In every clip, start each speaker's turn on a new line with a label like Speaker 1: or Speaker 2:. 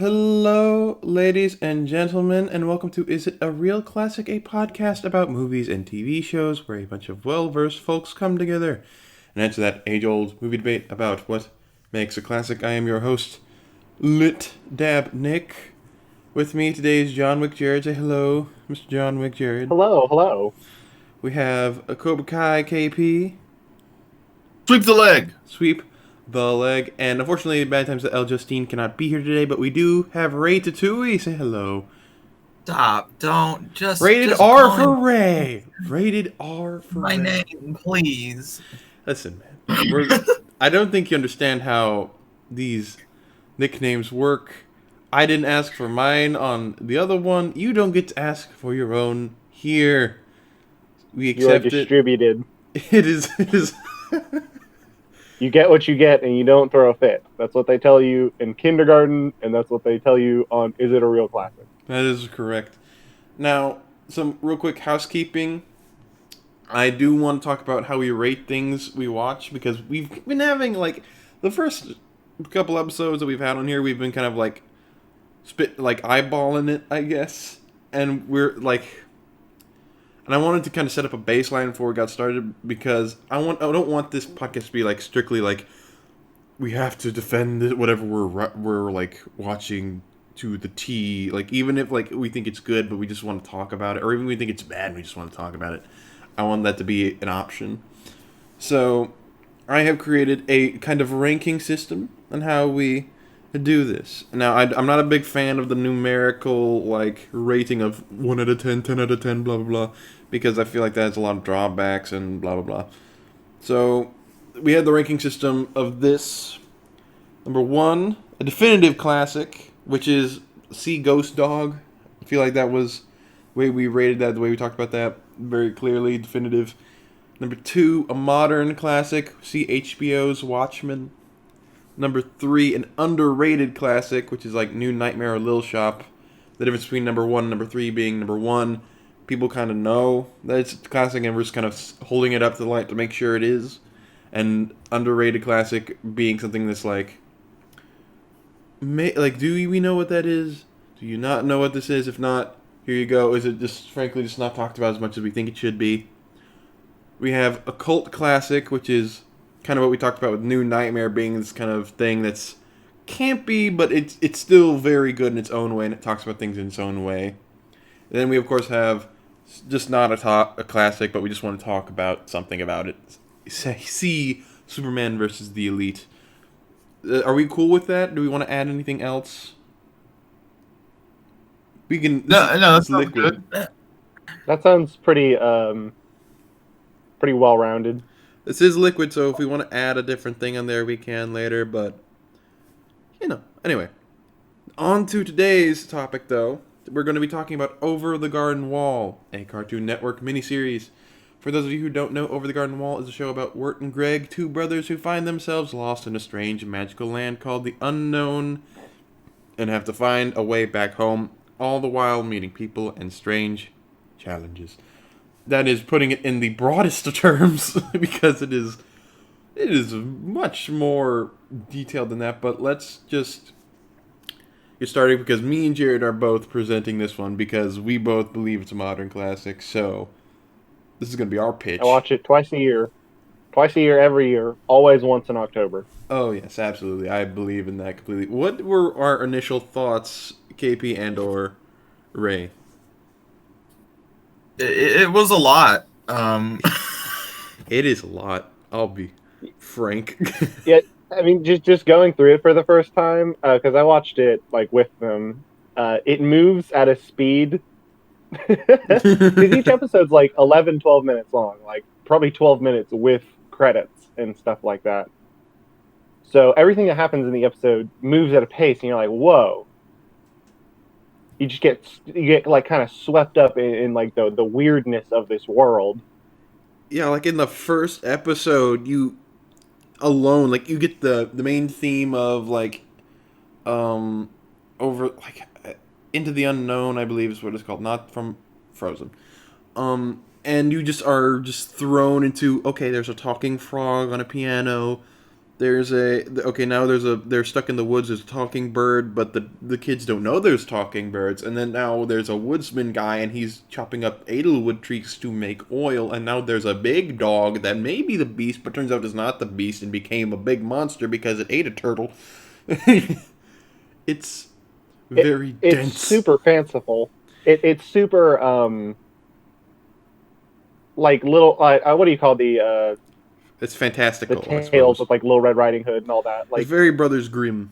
Speaker 1: Hello, ladies and gentlemen, and welcome to Is It a Real Classic, a podcast about movies and TV shows where a bunch of well-versed folks come together and answer that age-old movie debate about what makes a classic. I am your host, Lit Dab Nick. With me today is John Wick Jared. Say hello, Mr. John Wick Jared.
Speaker 2: Hello, hello.
Speaker 1: We have a Cobra Kai KP.
Speaker 3: Sweep the leg.
Speaker 1: Sweep the leg. And unfortunately, Bad Times at El Justine cannot be here today, but we do have Ray Tatooey. Say hello.
Speaker 3: Stop. Don't.
Speaker 1: Rated
Speaker 3: just
Speaker 1: R
Speaker 3: call
Speaker 1: for
Speaker 3: him
Speaker 1: Ray. Rated R for
Speaker 3: my
Speaker 1: Ray.
Speaker 3: name, please.
Speaker 1: Listen, man. I don't think you understand how these nicknames work. I didn't ask for mine on the other one. You don't get to ask for your own here. We
Speaker 2: You are
Speaker 1: accept it.
Speaker 2: distributed.
Speaker 1: It is.
Speaker 2: You get what you get, and you don't throw a fit. That's what they tell you in kindergarten, and that's what they tell you on Is It a Real Classic?
Speaker 1: That is correct. Now, some real quick housekeeping. I do want to talk about how we rate things we watch, because we've been having, like, the first couple episodes that we've had on here, we've been kind of, like, eyeballing it, I guess. And we're, like... And I wanted to kind of set up a baseline before we got started, because I don't want this podcast to be, like, strictly, like, we have to defend it, whatever we're like, watching to the T. Like, even if, like, we think it's good, but we just want to talk about it, or even we think it's bad and we just want to talk about it, I want that to be an option. So, I have created a kind of ranking system on how we do this. Now, I'm not a big fan of the numerical, like, rating of 1 out of 10, 10 out of 10, blah, blah, blah, because I feel like that has a lot of drawbacks and blah, blah, blah. So, we had the ranking system of this. Number 1, a definitive classic, which is See Ghost Dog. I feel like that was the way we rated that, the way we talked about that, very clearly, definitive. Number 2, a modern classic, see HBO's Watchmen. Number 3, an underrated classic, which is like New Nightmare or Lil Shop. The difference between number 1 and number 3 being number 1, people kind of know that it's a classic, and we're just kind of holding it up to the light to make sure it is. And underrated classic being something that's like, do we know what that is? Do you not know what this is? If not, here you go. Is it just, frankly, just not talked about as much as we think it should be? We have a cult classic, which is kind of what we talked about with New Nightmare being this kind of thing that's campy, but it's still very good in its own way, and it talks about things in its own way. And then we, of course, have just not a classic, but we just want to talk about something about it. See Superman versus the Elite. Are we cool with that? Do we want to add anything else? We can.
Speaker 3: No, that sounds good.
Speaker 2: That sounds pretty well-rounded.
Speaker 1: This is liquid, so if we want to add a different thing on there, we can later, but, anyway. On to today's topic, though. We're going to be talking about Over the Garden Wall, a Cartoon Network miniseries. For those of you who don't know, Over the Garden Wall is a show about Wirt and Greg, two brothers who find themselves lost in a strange magical land called the Unknown, and have to find a way back home, all the while meeting people and strange challenges. That is putting it in the broadest of terms, because it is much more detailed than that, but let's just get started, because me and Jared are both presenting this one, because we both believe it's a modern classic, so this is going to be our pitch.
Speaker 2: I watch it twice a year. Twice a year, every year. Always once in October.
Speaker 1: Oh, yes, absolutely. I believe in that completely. What were our initial thoughts, KP and or Ray?
Speaker 3: It was a lot.
Speaker 1: It is a lot. I'll be frank.
Speaker 2: Yeah, I mean, just going through it for the first time, because I watched it, like, with them, it moves at a speed. Because each episode's, like, 11, 12 minutes long. Like, probably 12 minutes with credits and stuff like that. So everything that happens in the episode moves at a pace, and you're like, whoa. You get like kind of swept up in like the weirdness of this world.
Speaker 1: Yeah, like in the first episode, you get the main theme of like over like Into the Unknown, I believe is what it's called, not from Frozen. And you just are thrown into, okay, there's a talking frog on a piano. they're stuck in the woods. There's a talking bird, but the kids don't know there's talking birds. And then now there's a woodsman guy, and he's chopping up edelwood trees to make oil. And now there's a big dog that may be the beast, but turns out is not the beast and became a big monster because it ate a turtle. It's very dense.
Speaker 2: It's super fanciful. It's super like little. What do you call the?
Speaker 1: It's fantastical.
Speaker 2: The tales of like Little Red Riding Hood and all that. Like
Speaker 1: it's very Brothers Grimm.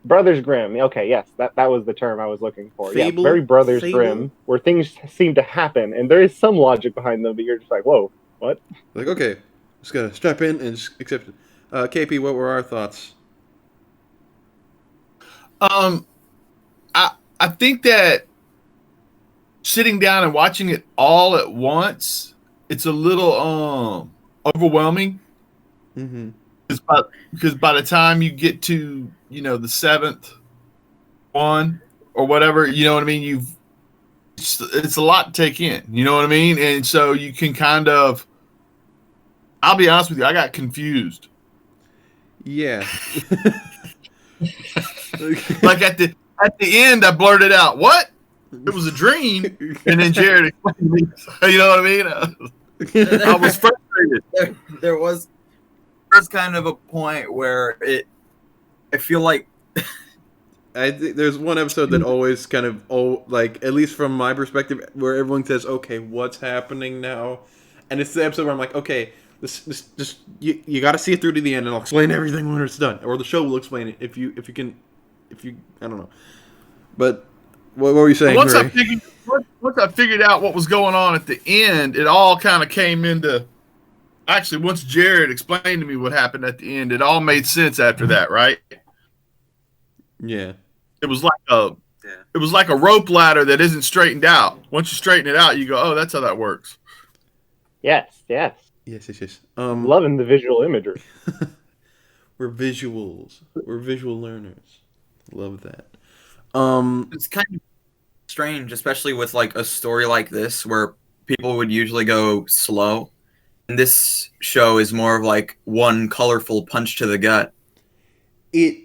Speaker 2: Brothers Grimm. Okay, yes, that was the term I was looking for.
Speaker 1: Fable,
Speaker 2: very Brothers
Speaker 1: Fable.
Speaker 2: Grimm, where things seem to happen, and there is some logic behind them, but you're just like, whoa, what?
Speaker 1: Like, okay, just gotta strap in and just accept it. KP, what were our thoughts?
Speaker 3: I think that sitting down and watching it all at once, it's a little overwhelming.
Speaker 1: Mm-hmm.
Speaker 3: Because by the time you get to the seventh one or whatever, you know what I mean. It's a lot to take in. You know what I mean, and so you can kind of. I'll be honest with you. I got confused.
Speaker 1: Yeah.
Speaker 3: Like at the end, I blurted out, "What? It was a dream," and then Jared explained to me. You know what I mean? I was frustrated.
Speaker 4: There was kind of a point where I feel like
Speaker 1: I think there's one episode that always kind of like at least from my perspective where everyone says, "Okay, what's happening now?" And it's the episode where I'm like, "Okay, this just you got to see it through to the end, and I'll explain everything when it's done, or the show will explain it if you I don't know." But what were you saying?
Speaker 3: Once I figured out what was going on at the end, it all kind of came into. Actually, once Jared explained to me what happened at the end, it all made sense after that, right?
Speaker 1: Yeah.
Speaker 3: It was like a rope ladder that isn't straightened out. Once you straighten it out, you go, "Oh, that's how that works."
Speaker 2: Yes.
Speaker 1: Loving
Speaker 2: the visual imagery.
Speaker 1: We're visuals. We're visual learners. Love that.
Speaker 4: It's kind of strange, especially with like a story like this where people would usually go slow. And this show is more of like one colorful punch to the gut.
Speaker 1: It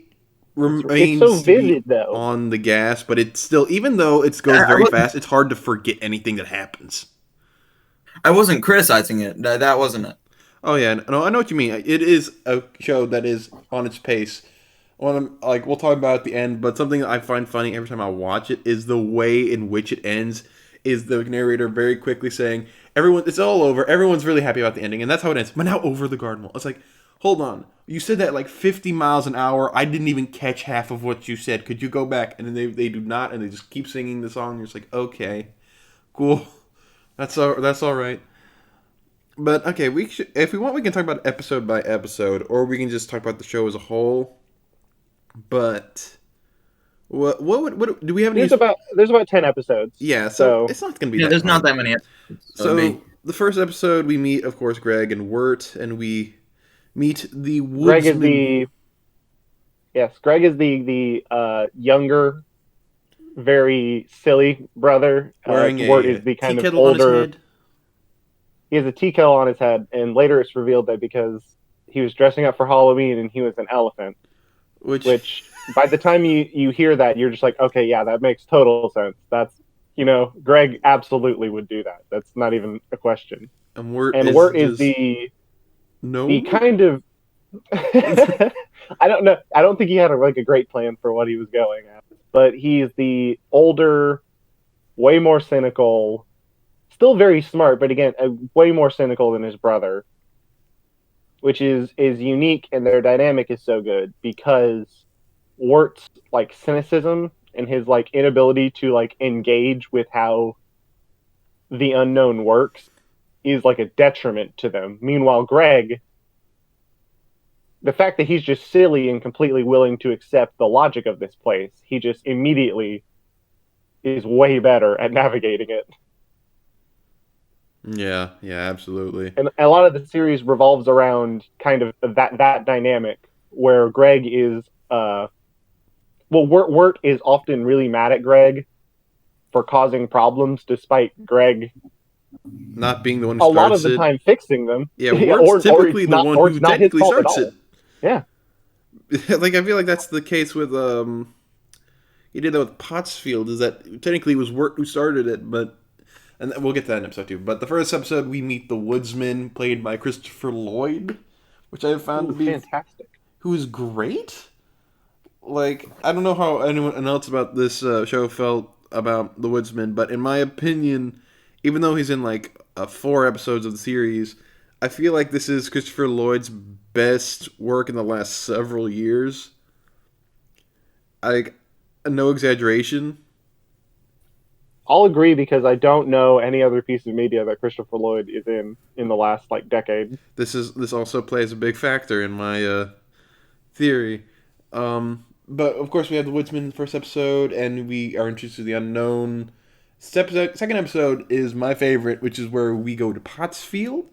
Speaker 1: remains
Speaker 2: so vivid, though.
Speaker 1: On the gas, but it's still, even though it goes very fast, it's hard to forget anything that happens.
Speaker 4: I wasn't criticizing it. That wasn't it.
Speaker 1: Oh yeah, no, I know what you mean. It is a show that is on its pace. We'll talk about it at the end, but something that I find funny every time I watch it is the way in which it ends. Is the narrator very quickly saying, it's all over, everyone's really happy about the ending, and that's how it ends. But now over the garden wall. It's like, hold on, you said that like 50 miles an hour, I didn't even catch half of what you said, could you go back? And then they do not, and they just keep singing the song, and you're just like, okay, cool, that's all right. But okay, if we want, we can talk about episode by episode, or we can just talk about the show as a whole. But what do we have any?
Speaker 2: There's about 10 episodes.
Speaker 1: Yeah, so it's not going to be.
Speaker 4: Yeah, there's not that many episodes.
Speaker 1: So the first episode, we meet, of course, Greg and Wirt, and we meet the woodsman.
Speaker 2: Greg is the younger, very silly brother. Wirt is the kind of older. He has a tea kettle on his head, and later it's revealed that because he was dressing up for Halloween and he was an elephant. Which by the time you hear that, you're just like, okay, yeah, that makes total sense. That's, Greg absolutely would do that. That's not even a question.
Speaker 1: And Wirt
Speaker 2: is the kind of I don't know. I don't think he had a great plan for what he was going at. But he's the older, way more cynical, still very smart, but again, way more cynical than his brother. Which is unique, and their dynamic is so good because Wirt's cynicism and his inability to engage with how the unknown works is a detriment to them. Meanwhile, Greg, the fact that he's just silly and completely willing to accept the logic of this place, he just immediately is way better at navigating it.
Speaker 1: Yeah, absolutely.
Speaker 2: And a lot of the series revolves around kind of that dynamic where Greg is, Wirt is often really mad at Greg for causing problems, despite Greg
Speaker 1: not being the one who starts
Speaker 2: a lot of the time fixing them.
Speaker 1: Yeah, Wirt's typically the one who technically starts it.
Speaker 2: Yeah.
Speaker 1: Like I feel like that's the case with he did that with Pottsfield. Is that technically it was Wirt who started it, but and we'll get to that in episode 2. But the first episode we meet the woodsman played by Christopher Lloyd, which I have found to
Speaker 2: Ooh,
Speaker 1: be
Speaker 2: fantastic.
Speaker 1: who is great. Like I don't know how anyone else about this show felt about the woodsman, but in my opinion, even though he's in like 4 episodes of the series, I feel like this is Christopher Lloyd's best work in the last several years. Like, no exaggeration.
Speaker 2: I'll agree because I don't know any other piece of media that Christopher Lloyd is in the last like decade.
Speaker 1: This also plays a big factor in my theory. But of course, we have the woodsman in the first episode, and we are introduced to the unknown. Second episode is my favorite, which is where we go to Pottsfield,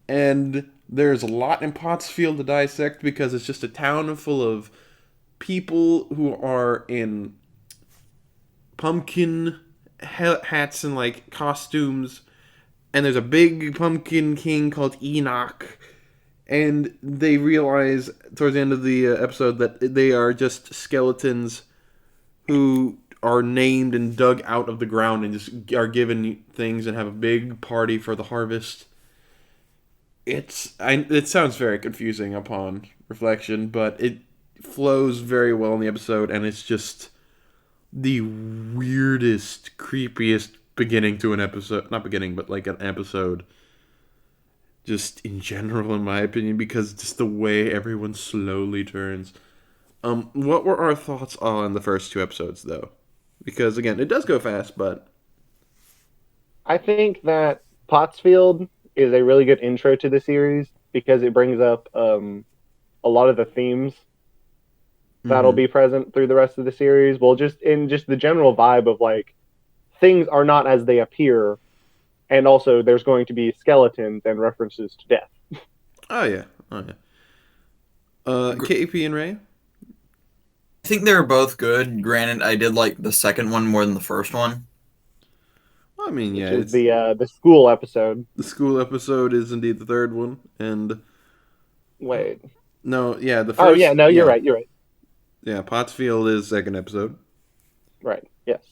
Speaker 1: and there's a lot in Pottsfield to dissect because it's just a town full of people who are in pumpkin hats and like costumes, and there's a big pumpkin king called Enoch, and they realize towards the end of the episode that they are just skeletons who are named and dug out of the ground and just are given things and have a big party for the harvest. It sounds very confusing upon reflection, but it flows very well in the episode, and it's just the weirdest, creepiest beginning to an episode. Not beginning, but like an episode. Just in general, in my opinion, because just the way everyone slowly turns. What were our thoughts on the first 2 episodes, though? Because again, it does go fast, but
Speaker 2: I think that Pottsfield is a really good intro to the series because it brings up a lot of the themes that'll be present through the rest of the series. Well, just in just the general vibe of like things are not as they appear, and also there's going to be skeletons and references to death.
Speaker 1: Oh yeah. KP and Ray.
Speaker 4: I think they were both good. Granted, I did like the second one more than the first one.
Speaker 1: Well, I mean, yeah,
Speaker 2: Which
Speaker 1: it's
Speaker 2: is the school episode.
Speaker 1: the school episode is indeed the third one, and
Speaker 2: Wait.
Speaker 1: no, yeah, the first.
Speaker 2: Oh yeah, no, you're right. You're right.
Speaker 1: Yeah, Pottsfield is second episode.
Speaker 2: Right. Yes.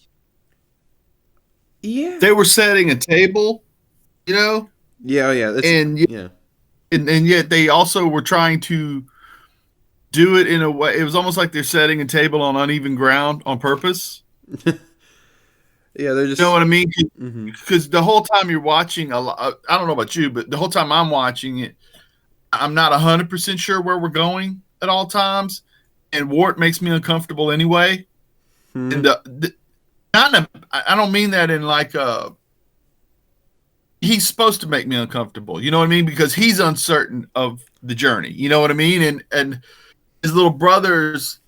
Speaker 1: Yeah.
Speaker 3: They were setting a table, you know,
Speaker 1: Yeah, yeah,
Speaker 3: and
Speaker 1: yeah.
Speaker 3: and yet they also were trying to do it in a way. It was almost like they're setting a table on uneven ground on purpose.
Speaker 1: Yeah, they're just.
Speaker 3: You know what I mean?
Speaker 1: Mhm.
Speaker 3: Because the whole time you're watching, I don't know about you, but the whole time I'm watching it, I'm not 100% sure where we're going at all times, and Wart makes me uncomfortable anyway.
Speaker 1: Hmm.
Speaker 3: And kind of, I don't mean that in like he's supposed to make me uncomfortable. You know what I mean? Because he's uncertain of the journey. You know what I mean? And his little brother's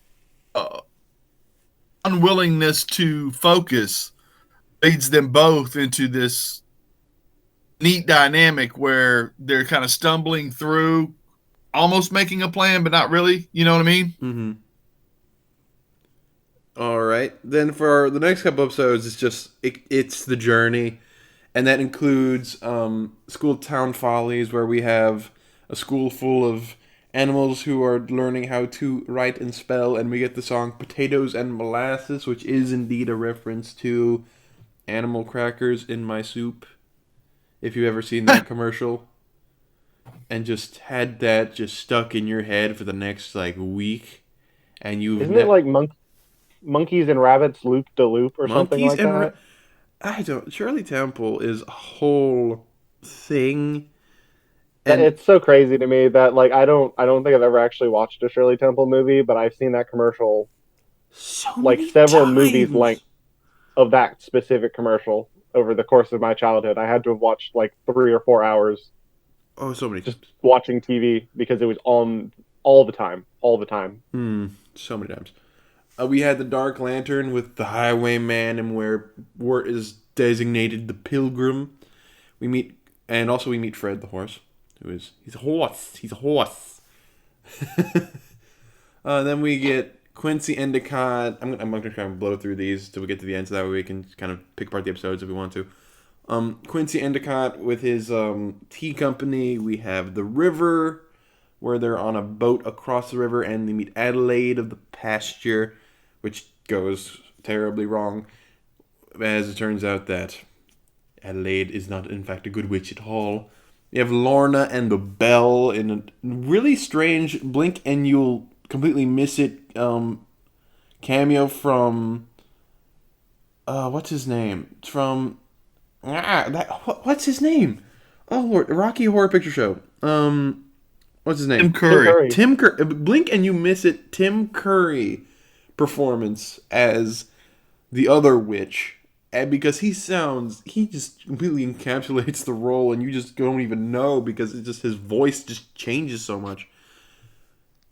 Speaker 3: unwillingness to focus leads them both into this neat dynamic where they're kind of stumbling through, almost making a plan, but not really. You know what I mean?
Speaker 1: Mm-hmm. All right. Then for the next couple episodes, it's the journey, and that includes school town follies, where we have a school full of animals who are learning how to write and spell, and we get the song "Potatoes and Molasses," which is indeed a reference to animal crackers in my soup. If you've ever seen that commercial, and just had that just stuck in your head for the next like week, and
Speaker 2: Isn't it like monkeys and rabbits loop de loop or something like that?
Speaker 1: I don't. Shirley Temple is a whole thing, and
Speaker 2: It's so crazy to me that like I don't think I've ever actually watched a Shirley Temple movie, but I've seen that commercial
Speaker 1: so
Speaker 2: like
Speaker 1: many
Speaker 2: several
Speaker 1: times.
Speaker 2: movies length of that specific commercial over the course of my childhood. I had to have watched like 3 or 4 hours
Speaker 1: Oh, so many.
Speaker 2: just watching TV because it was on all the time.
Speaker 1: So many times. We had the Dark Lantern with the Highwayman, and where Wirt is designated the Pilgrim. We meet Fred the horse, he's a horse. He's a horse. Then we get Quincy Endicott. I'm going to kind of blow through these till we get to the end, so that way we can kind of pick apart the episodes if we want to. Quincy Endicott with his tea company. We have the River, where they're on a boat across the river and they meet Adelaide of the pasture, which goes terribly wrong, as it turns out that Adelaide is not, in fact, a good witch at all. You have Lorna and the Bell in a really strange blink and you'll completely miss it cameo from what's his name? From what's his name? Oh Lord, Rocky Horror Picture Show. What's his name?
Speaker 3: Tim Curry.
Speaker 1: Tim Curry. Blink and you miss it. Tim Curry performance as the other witch. And because he just completely encapsulates the role, and you just don't even know because it's just his voice just changes so much.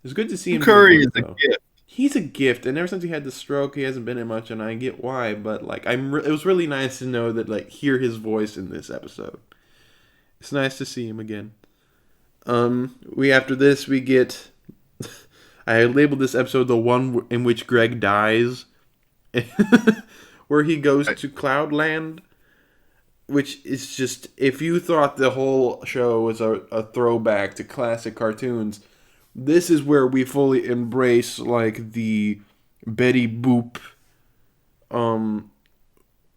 Speaker 1: It's good to see him.
Speaker 3: Curry is a gift.
Speaker 1: He's a gift, and ever since he had the stroke, he hasn't been in much, and I get why. But like, it was really nice to know that, like, hear his voice in this episode. It's nice to see him again. After this we get. I labeled this episode the one in which Greg dies. Where he goes to Cloudland, which is just, if you thought the whole show was a throwback to classic cartoons, this is where we fully embrace, like, the Betty Boop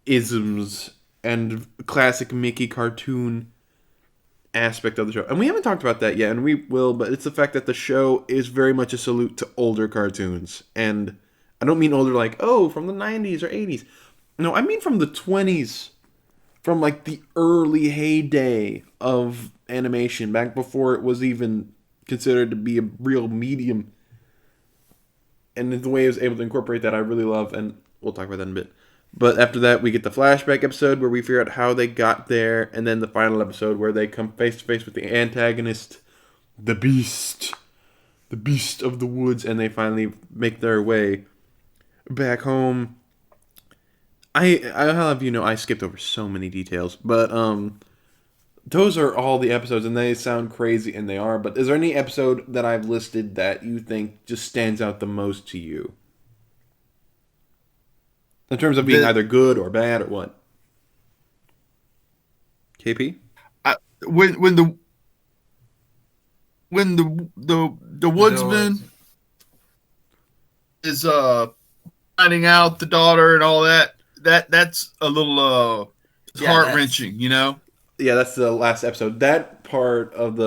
Speaker 1: isms and classic Mickey cartoon aspect of the show. And we haven't talked about that yet, and we will, but it's the fact that the show is very much a salute to older cartoons. And I don't mean older like, oh, from the 90s or 80s. No, I mean from the 20s. From like the early heyday of animation, back before it was even considered to be a real medium. And the way it was able to incorporate that, I really love, and we'll talk about that in a bit. But after that, we get the flashback episode where we figure out how they got there, and then the final episode where they come face to face with the antagonist, the Beast of the Woods, and they finally make their way back home. I'll have you know, I skipped over so many details, but those are all the episodes, and they sound crazy, and they are. But is there any episode that I've listed that you think just stands out the most to you, in terms of being either good or bad or what? KP?
Speaker 3: When the woodsman is finding out the daughter and all that's a little heart wrenching, you know.
Speaker 1: Yeah, that's the last episode. That part of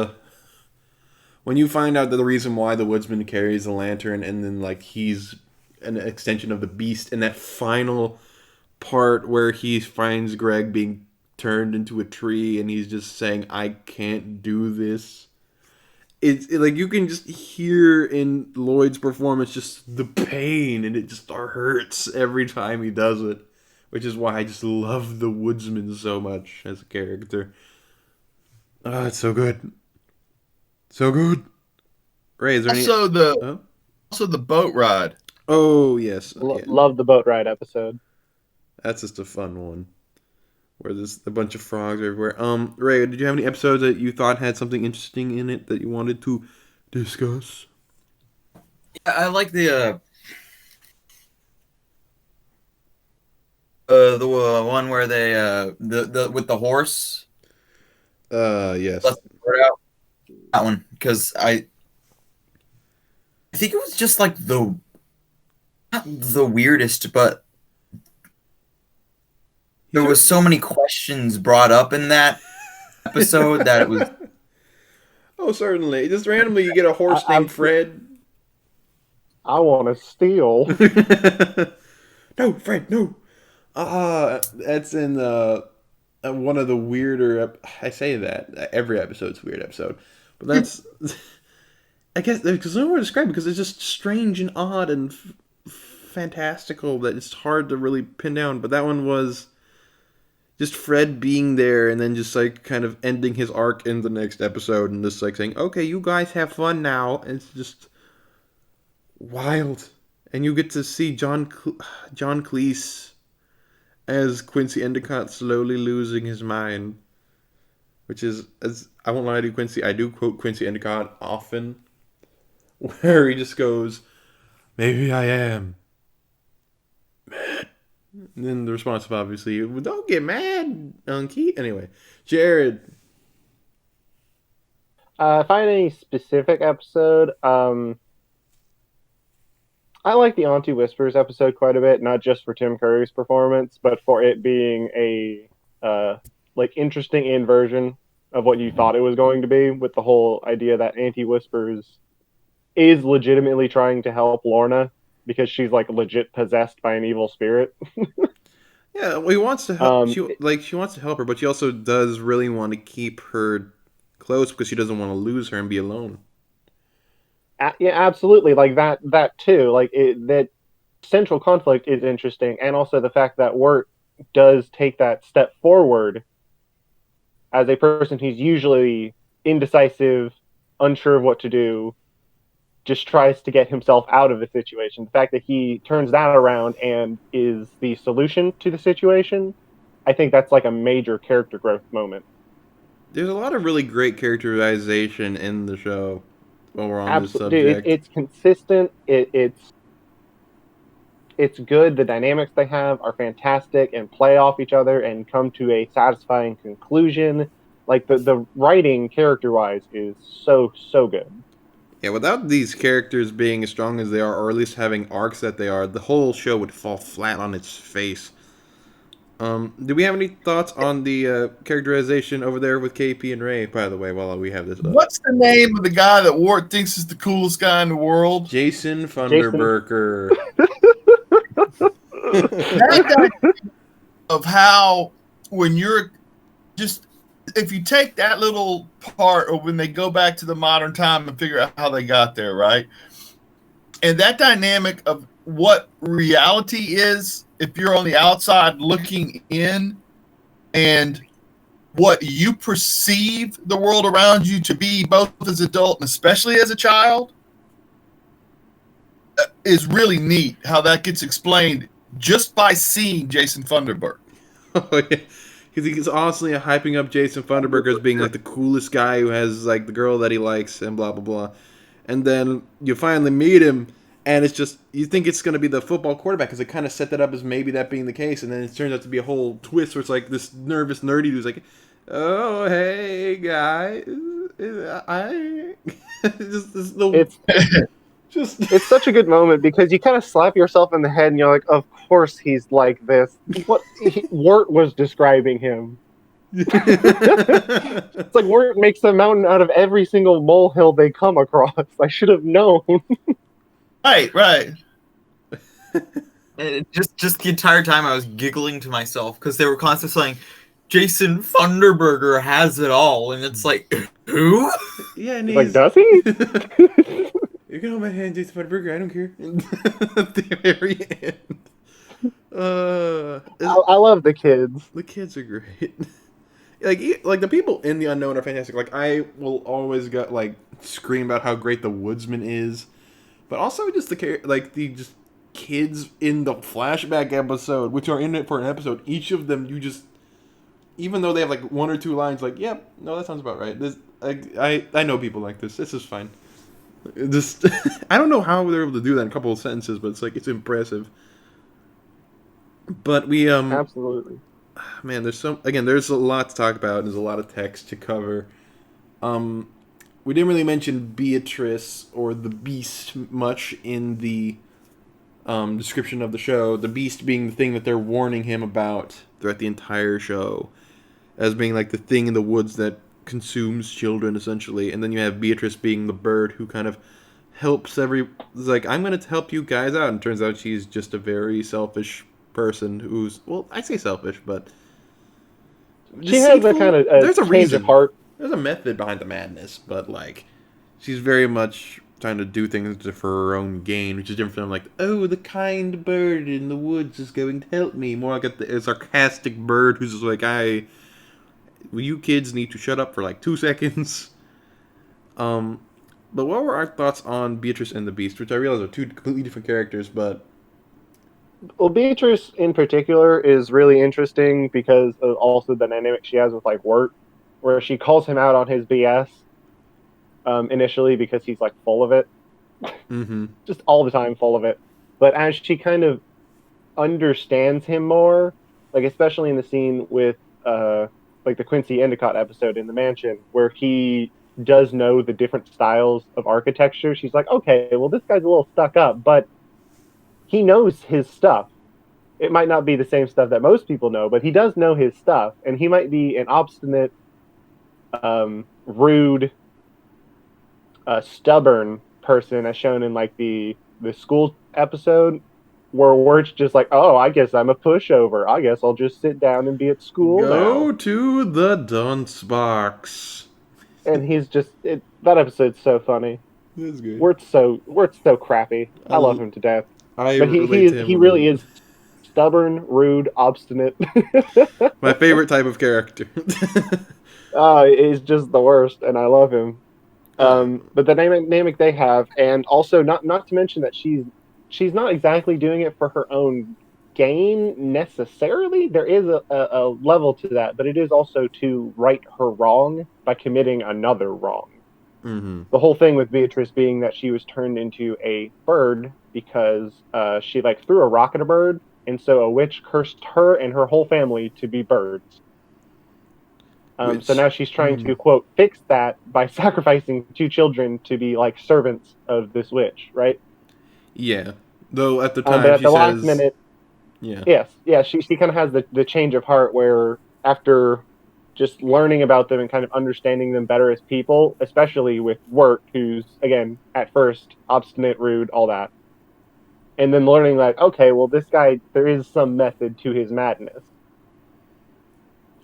Speaker 1: when you find out that the reason why the woodsman carries the lantern, and then like he's an extension of the Beast, and that final part where he finds Greg being turned into a tree, and he's just saying, "I can't do this." It's like you can just hear in Lloyd's performance just the pain, and it just hurts every time he does it. Which is why I just love the woodsman so much as a character. Oh, it's so good. So good. Ray, is there
Speaker 3: also the boat ride.
Speaker 1: Oh, yes.
Speaker 2: Love the boat ride episode.
Speaker 1: That's just a fun one. Where there's a bunch of frogs everywhere. Ray, did you have any episodes that you thought had something interesting in it that you wanted to discuss?
Speaker 4: Yeah, I like the one where they the with the horse.
Speaker 1: Yes.
Speaker 4: That one, because I think it was just like not the weirdest, but there was so many questions brought up in that episode that it was.
Speaker 1: Oh, certainly. Just randomly, you get a horse named Fred.
Speaker 2: I want to steal.
Speaker 1: No, Fred, no. That's in one of the weirder. I say that every episode's a weird episode, but that's I guess because there's no word to describe it, because it's just strange and odd and fantastical that it's hard to really pin down. But that one was just Fred being there and then just like kind of ending his arc in the next episode and just like saying, "Okay, you guys have fun now." And it's just wild, and you get to see John Cleese as Quincy Endicott slowly losing his mind, which is, as I won't lie to you, Quincy, I do quote Quincy Endicott often, where he just goes, "Maybe I am mad." And then the response, obviously, "Well, don't get mad, Unky." Anyway, Jared.
Speaker 2: If I had any specific episode, I like the Auntie Whispers episode quite a bit, not just for Tim Curry's performance, but for it being a like interesting inversion of what you thought it was going to be, with the whole idea that Auntie Whispers is legitimately trying to help Lorna because she's like legit possessed by an evil spirit.
Speaker 1: Yeah, well, he wants to help.
Speaker 2: Um,
Speaker 1: She wants to help her, but she also does really want to keep her close because she doesn't want to lose her and be alone.
Speaker 2: yeah, absolutely, like that too. Like that central conflict is interesting, and also the fact that Wirt does take that step forward as a person who's usually indecisive, unsure of what to do, just tries to get himself out of the situation. The fact that he turns that around and is the solution to the situation, I think that's like a major character growth moment.
Speaker 1: There's a lot of really great characterization in the show while we're on this
Speaker 2: Absolutely,
Speaker 1: subject.
Speaker 2: it's consistent. It's good. The dynamics they have are fantastic and play off each other and come to a satisfying conclusion. Like the writing character wise is so good.
Speaker 1: Yeah, without these characters being as strong as they are, or at least having arcs that they are, the whole show would fall flat on its face. Do we have any thoughts on the characterization over there with KP and Ray, by the way, while we have this up?
Speaker 3: What's the name of the guy that Wart thinks is the coolest guy in the world?
Speaker 1: Jason
Speaker 2: Jason,
Speaker 1: Funderburker.
Speaker 3: That guy of how when you're just if you take that little part of when they go back to the modern time and figure out how they got there, right? And that dynamic of what reality is if you're on the outside looking in and what you perceive the world around you to be both as an adult and especially as a child is really neat how that gets explained just by seeing Jason Funderburk.
Speaker 1: Oh, yeah. Because he's constantly hyping up Jason Funderburker as being like the coolest guy who has like the girl that he likes and blah blah blah. And then you finally meet him, and it's just you think it's going to be the football quarterback because they kind of set that up as maybe that being the case, and then it turns out to be a whole twist where it's like this nervous nerdy dude's like, "Oh hey guys, I just this the
Speaker 2: it's
Speaker 1: just
Speaker 2: it's such a good moment because you kind of slap yourself in the head and you're like, of course he's like this. Wirt was describing him. It's like Wirt makes a mountain out of every single molehill they come across. I should have known.
Speaker 3: Right.
Speaker 4: Just the entire time I was giggling to myself because they were constantly saying, Jason Funderburger has it all. And it's like, who?
Speaker 1: Yeah, and
Speaker 2: Like,
Speaker 1: he's
Speaker 2: does he?
Speaker 1: You can hold my hand, Jason Funderburker. I don't care. At the very end.
Speaker 2: I love the kids.
Speaker 1: The kids are great. like the people in the unknown are fantastic. Like I will always scream about how great the woodsman is, but also just the just kids in the flashback episode, which are in it for an episode. Each of them, you just even though they have like one or two lines, like yep, no, that sounds about right. This I know people like this. This is fine. Just I don't know how they're able to do that in a couple of sentences, but it's impressive. But we
Speaker 2: Absolutely.
Speaker 1: man, there's a lot to talk about. There's a lot of text to cover. We didn't really mention Beatrice or the Beast much in the description of the show. The Beast being the thing that they're warning him about throughout the entire show, as being like the thing in the woods that consumes children essentially. And then you have Beatrice being the bird who kind of helps like I'm gonna help you guys out, and turns out she's just a very selfish person who's I say selfish, but
Speaker 2: She has a kind of
Speaker 1: there's a
Speaker 2: change
Speaker 1: reason.
Speaker 2: of heart.
Speaker 1: There's a method behind the madness, but like she's very much trying to do things for her own gain, which is different from like, oh, the kind bird in the woods is going to help me. More like a sarcastic bird who's just like, you kids need to shut up for like 2 seconds. But what were our thoughts on Beatrice and the Beast, which I realize are two completely different characters, but
Speaker 2: Well, Beatrice in particular is really interesting because of also the dynamic she has with like Wirt, where she calls him out on his BS initially because he's like full of it, just all the time full of it. But as she kind of understands him more, like especially in the scene with like the Quincy Endicott episode in the mansion, where he does know the different styles of architecture. She's like, okay, well, this guy's a little stuck up, but he knows his stuff. It might not be the same stuff that most people know, but he does know his stuff, and he might be an obstinate, rude, stubborn person, as shown in like the school episode, where Wirt's just like, oh, I guess I'm a pushover. I guess I'll just sit down and be at school
Speaker 1: Go
Speaker 2: now.
Speaker 1: to the dunce box.
Speaker 2: And he's just that episode's so funny.
Speaker 1: That's good.
Speaker 2: Wirt's so crappy. I love him to death.
Speaker 1: I
Speaker 2: But
Speaker 1: relate to him
Speaker 2: he
Speaker 1: a
Speaker 2: really
Speaker 1: lot.
Speaker 2: is stubborn, rude, obstinate.
Speaker 1: My favorite type of character.
Speaker 2: He's just the worst, and I love him. But the dynamic they have, and also not to mention that she's not exactly doing it for her own gain necessarily. There is a level to that, but it is also to right her wrong by committing another wrong.
Speaker 1: Mm-hmm.
Speaker 2: The whole thing with Beatrice being that she was turned into a bird because she like threw a rock at a bird, and so a witch cursed her and her whole family to be birds. So now she's trying to, quote, fix that by sacrificing 2 children to be like servants of this witch, right?
Speaker 1: Yeah. Though at the time
Speaker 2: but at
Speaker 1: she
Speaker 2: the
Speaker 1: says,
Speaker 2: last minute,
Speaker 1: yeah.
Speaker 2: she kind of has the change of heart where after just learning about them and kind of understanding them better as people, especially with Wirt, who's, again, at first, obstinate, rude, all that. And then learning like, okay, well, this guy, there is some method to his madness.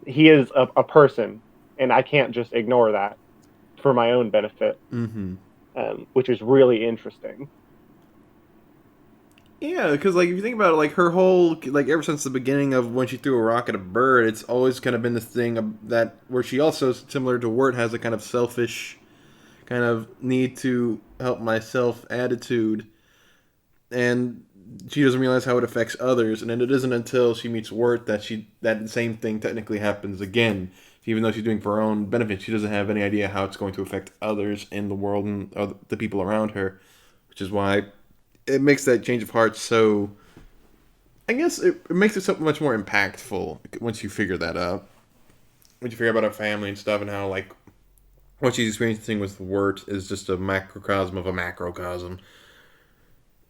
Speaker 2: He is a person, and I can't just ignore that for my own benefit, which is really interesting.
Speaker 1: Yeah, because like if you think about it, like her whole like ever since the beginning of when she threw a rock at a bird, it's always kind of been this thing of that where she also similar to Wirt has a kind of selfish, kind of need to help myself attitude, and she doesn't realize how it affects others, and then it isn't until she meets Wirt that that same thing technically happens again. Even though she's doing for her own benefit, she doesn't have any idea how it's going to affect others in the world and the people around her, which is why it makes that change of heart so. I guess it makes it so much more impactful once you figure that out. Once you figure out about her family and stuff and how like what she's experiencing with Wirt is just a macrocosm of a macrocosm.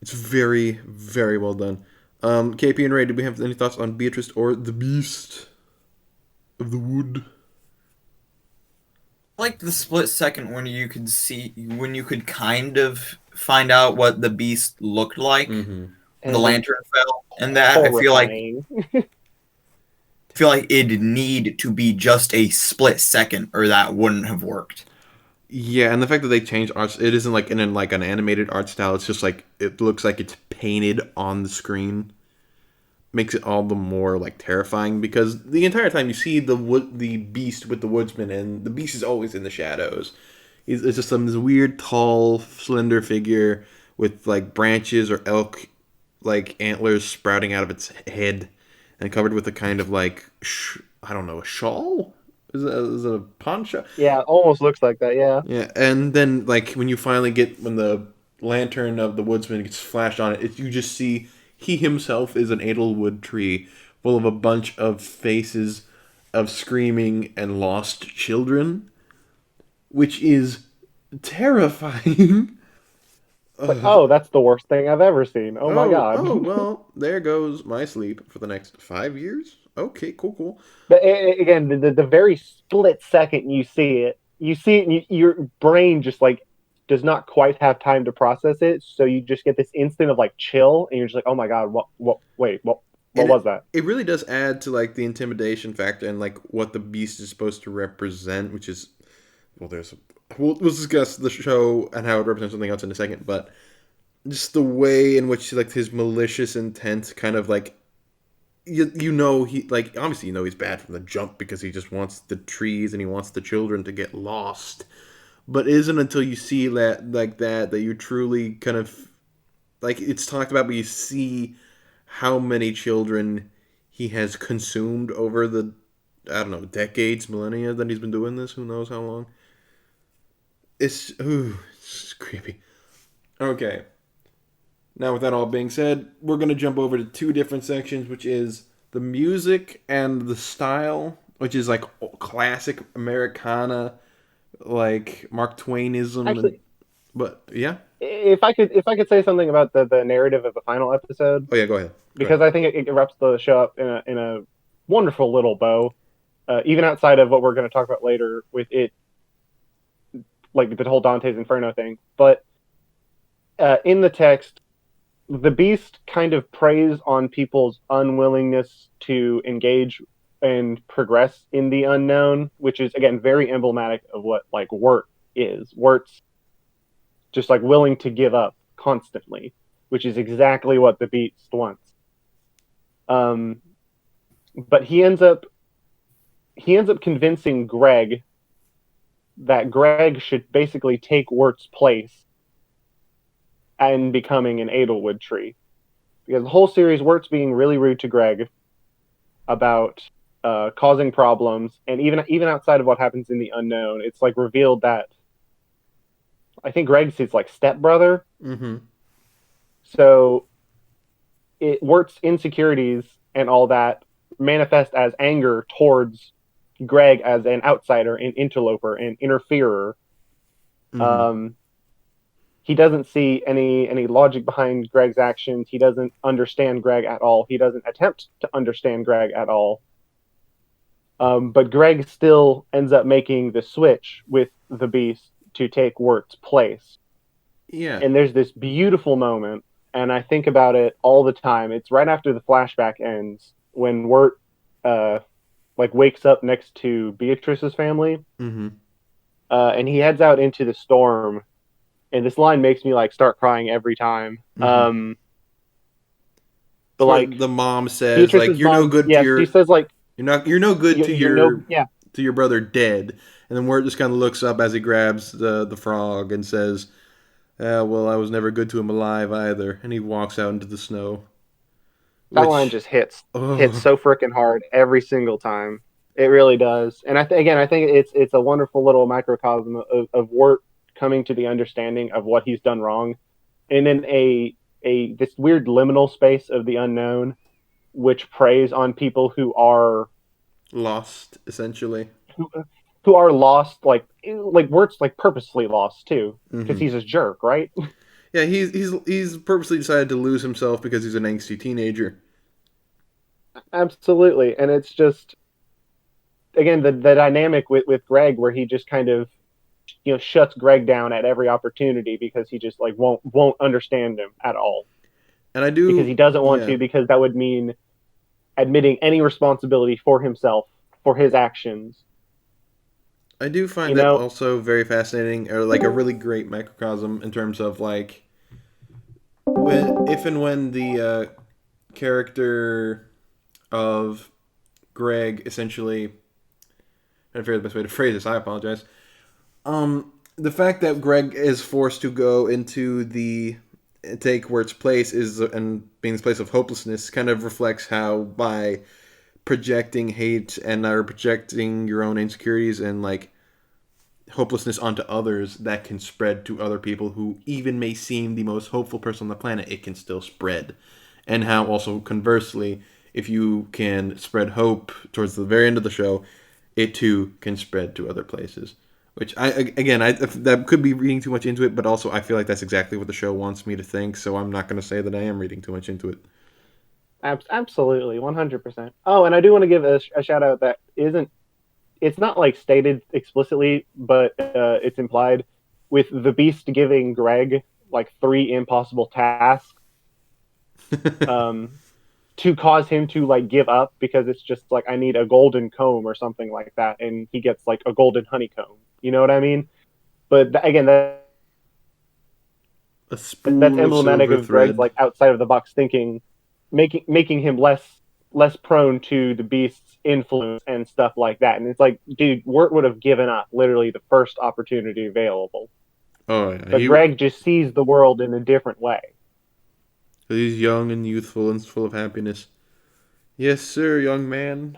Speaker 1: It's very, very well done. KP and Ray, do we have any thoughts on Beatrice or the Beast of the Wood?
Speaker 4: I like the split second when you could kind of find out what the beast looked like when the lantern fell, and that I feel like it'd need to be just a split second, or that wouldn't have worked.
Speaker 1: Yeah, and the fact that they changed arts, it isn't like in like an animated art style. It's just like it looks like it's painted on the screen. Makes it all the more like terrifying because the entire time you see the beast with the woodsman, and the beast is always in the shadows. It's just this weird, tall, slender figure with like branches or elk like antlers sprouting out of its head, and covered with a kind of like I don't know, a shawl. Is it a poncho?
Speaker 2: Yeah, almost looks like that. Yeah.
Speaker 1: Yeah, and then like when the lantern of the woodsman gets flashed on it, you just see. He himself is an Edelwood tree full of a bunch of faces of screaming and lost children, which is terrifying.
Speaker 2: Like, oh, that's the worst thing I've ever seen. Oh my god.
Speaker 1: Oh, well, there goes my sleep for the next 5 years. Okay, cool.
Speaker 2: But again, the very split second you see it, and your brain just like does not quite have time to process it, so you just get this instant of like chill, and you're just like, oh my god, what was that?
Speaker 1: It really does add to like the intimidation factor and like what the beast is supposed to represent, which is we'll discuss the show and how it represents something else in a second, but just the way in which like his malicious intent kind of like you know he like obviously you know he's bad from the jump because he just wants the trees and he wants the children to get lost. But it isn't until you see that you truly kind of like it's talked about, but you see how many children he has consumed over the decades, millennia that he's been doing this. Who knows how long? It's creepy. Okay. Now with that all being said, we're gonna jump over to 2 different sections, which is the music and the style, which is like classic Americana. like Mark Twainism, and
Speaker 2: Actually,
Speaker 1: but yeah.
Speaker 2: if I could say something about the narrative of the final episode,
Speaker 1: Oh yeah, go ahead. Go
Speaker 2: because
Speaker 1: ahead.
Speaker 2: I think it wraps the show up in a wonderful little bow, even outside of what we're going to talk about later with it, like the whole Dante's Inferno thing. But in the text, the beast kind of preys on people's unwillingness to engage and progress in the unknown, which is again very emblematic of what like Wirt is. Wirt's just like willing to give up constantly, which is exactly what the beast wants. Um, but he ends up convincing Greg that Greg should basically take Wirt's place and becoming an Edelwood tree. Because the whole series, Wirt's being really rude to Greg about causing problems, and even outside of what happens in the unknown, it's like revealed that I think Greg's his like stepbrother.
Speaker 1: Mm-hmm.
Speaker 2: So Wirt's insecurities and all that manifest as anger towards Greg as an outsider, an interloper, an interferer.
Speaker 1: Mm-hmm.
Speaker 2: He doesn't see any logic behind Greg's actions. He doesn't understand Greg at all. He doesn't attempt to understand Greg at all. But Greg still ends up making the switch with the Beast to take Wirt's place.
Speaker 1: Yeah.
Speaker 2: And there's this beautiful moment, and I think about it all the time. It's right after the flashback ends when Wirt like wakes up next to Beatrice's family,
Speaker 1: Mm-hmm.
Speaker 2: and he heads out into the storm. And this line makes me like start crying every time.
Speaker 1: Mm-hmm.
Speaker 2: But
Speaker 1: Where
Speaker 2: like
Speaker 1: the mom says, like,
Speaker 2: Beatrice's
Speaker 1: you're no
Speaker 2: mom,
Speaker 1: good to
Speaker 2: yes,
Speaker 1: your
Speaker 2: she says like
Speaker 1: you're no good to
Speaker 2: you're no, yeah,
Speaker 1: to your brother dead. And then Wirt just kind of looks up as he grabs the frog and says, well, I was never good to him alive either. And he walks out into the snow.
Speaker 2: that line
Speaker 1: Which,
Speaker 2: just hits
Speaker 1: oh,
Speaker 2: so freaking hard every single time. It really does. And I think it's a wonderful little microcosm of Wirt coming to the understanding of what he's done wrong, and in a this weird liminal space of the unknown, which preys on people
Speaker 1: lost, essentially.
Speaker 2: who, who are lost, like Wirt's like purposely lost too, because
Speaker 1: Mm-hmm.
Speaker 2: he's a jerk, right?
Speaker 1: Yeah, he's purposely decided to lose himself because he's an angsty teenager.
Speaker 2: Absolutely, and it's just again the dynamic with Greg where he just kind of shuts Greg down at every opportunity because he just like won't understand him at all
Speaker 1: And I
Speaker 2: because
Speaker 1: do,
Speaker 2: he doesn't want
Speaker 1: yeah,
Speaker 2: to, because that would mean admitting any responsibility for himself for his actions.
Speaker 1: I do find
Speaker 2: You
Speaker 1: that
Speaker 2: know,
Speaker 1: also very fascinating, or like a really great microcosm in terms of like when, if and when the character of Greg essentially, I don't figure the best way to phrase this. I apologize. The fact that Greg is forced to go into the take Wirt's place is and being this place of hopelessness kind of reflects how by projecting hate and or projecting your own insecurities and like hopelessness onto others, that can spread to other people who even may seem the most hopeful person on the planet. It can still spread. And how also conversely, if you can spread hope towards the very end of the show, it too can spread to other places. Which I that could be reading too much into it, but also I feel like that's exactly what the show wants me to think. So I'm not going to say that I am reading too much into it.
Speaker 2: absolutely, 100%. Oh, and I do want to give a shout out that isn't, it's not like stated explicitly, but it's implied with the Beast giving Greg like three impossible tasks um, to cause him to like give up, because it's just like, I need a golden comb or something like that, and he gets like a golden honeycomb. You know what I mean? But again,
Speaker 1: A
Speaker 2: that's
Speaker 1: spool of
Speaker 2: emblematic
Speaker 1: silver
Speaker 2: of Greg's
Speaker 1: thread.
Speaker 2: like outside of the box thinking, making him less prone to the Beast's influence and stuff like that. And it's like, dude, Wirt would have given up literally the first opportunity available.
Speaker 1: Oh yeah,
Speaker 2: But Greg just sees the world in a different way.
Speaker 1: he's young and youthful and full of happiness. Yes, sir, young man.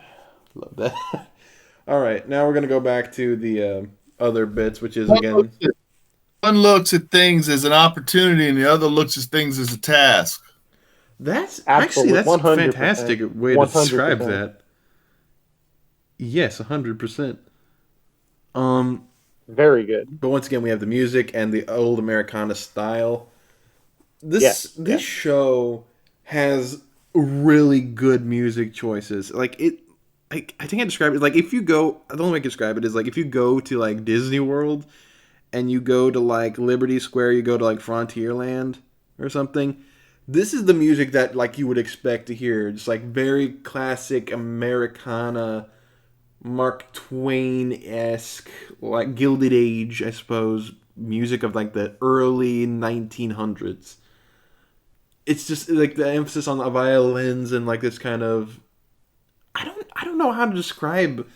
Speaker 1: Love that. All right, now we're gonna go back to the other bits, which is again.
Speaker 3: One looks at things as an opportunity, and the other looks at things as a task.
Speaker 1: That's actually
Speaker 2: Absolutely,
Speaker 1: that's a
Speaker 2: 100%,
Speaker 1: fantastic way to describe
Speaker 2: 100%.
Speaker 1: that. Yes, 100%. Um,
Speaker 2: Very good.
Speaker 1: But once again, we have the music and the old Americana style. This
Speaker 2: Yes,
Speaker 1: this
Speaker 2: yes.
Speaker 1: show has really good music choices. Like it, I think I describe it like if you go. The only way I can describe it is like if you go to like Disney World and you go to like Liberty Square, you go to like Frontierland or something. This is the music that like you would expect to hear, just like very classic Americana, Mark Twain esque, like Gilded Age, I suppose, music of like the early 1900s. It's just like the emphasis on the violins and like this kind of I don't know how to describe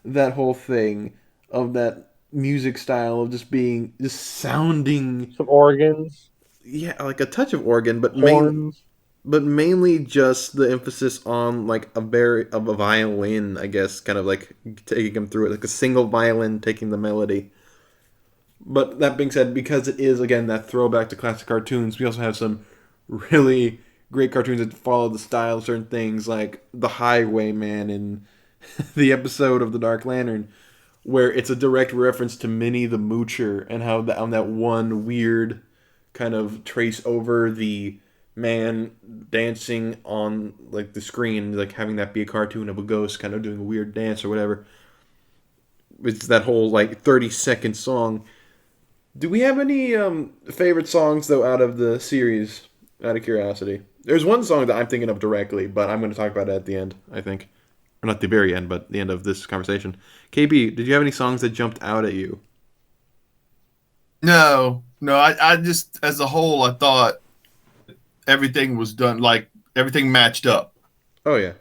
Speaker 1: that whole thing of that music style of just being just sounding,
Speaker 2: Some organs,
Speaker 1: yeah, like a touch of organ,
Speaker 2: horns.
Speaker 1: but mainly just the emphasis on like a violin, I guess, kind of like taking them through it, like a single violin taking the melody. But that being said, because it is again that throwback to classic cartoons, we also have some really great cartoons that follow the style of certain things, like the Highwayman in the episode of the Dark Lantern, where it's a direct reference to Minnie the Moocher and how on that one weird kind of trace over the man dancing on like the screen, like having that be a cartoon of a ghost kind of doing a weird dance or whatever. It's that whole like 30-second song. Do we have any favorite songs though out of the series? Out of curiosity, there's one song that I'm thinking of directly, but I'm going to talk about it at the end. I think, or not the very end, but the end of this conversation. KB, did you have any songs that jumped out at you?
Speaker 3: No, no. I just, as a whole, I thought everything was done, like everything matched up.
Speaker 1: Oh yeah,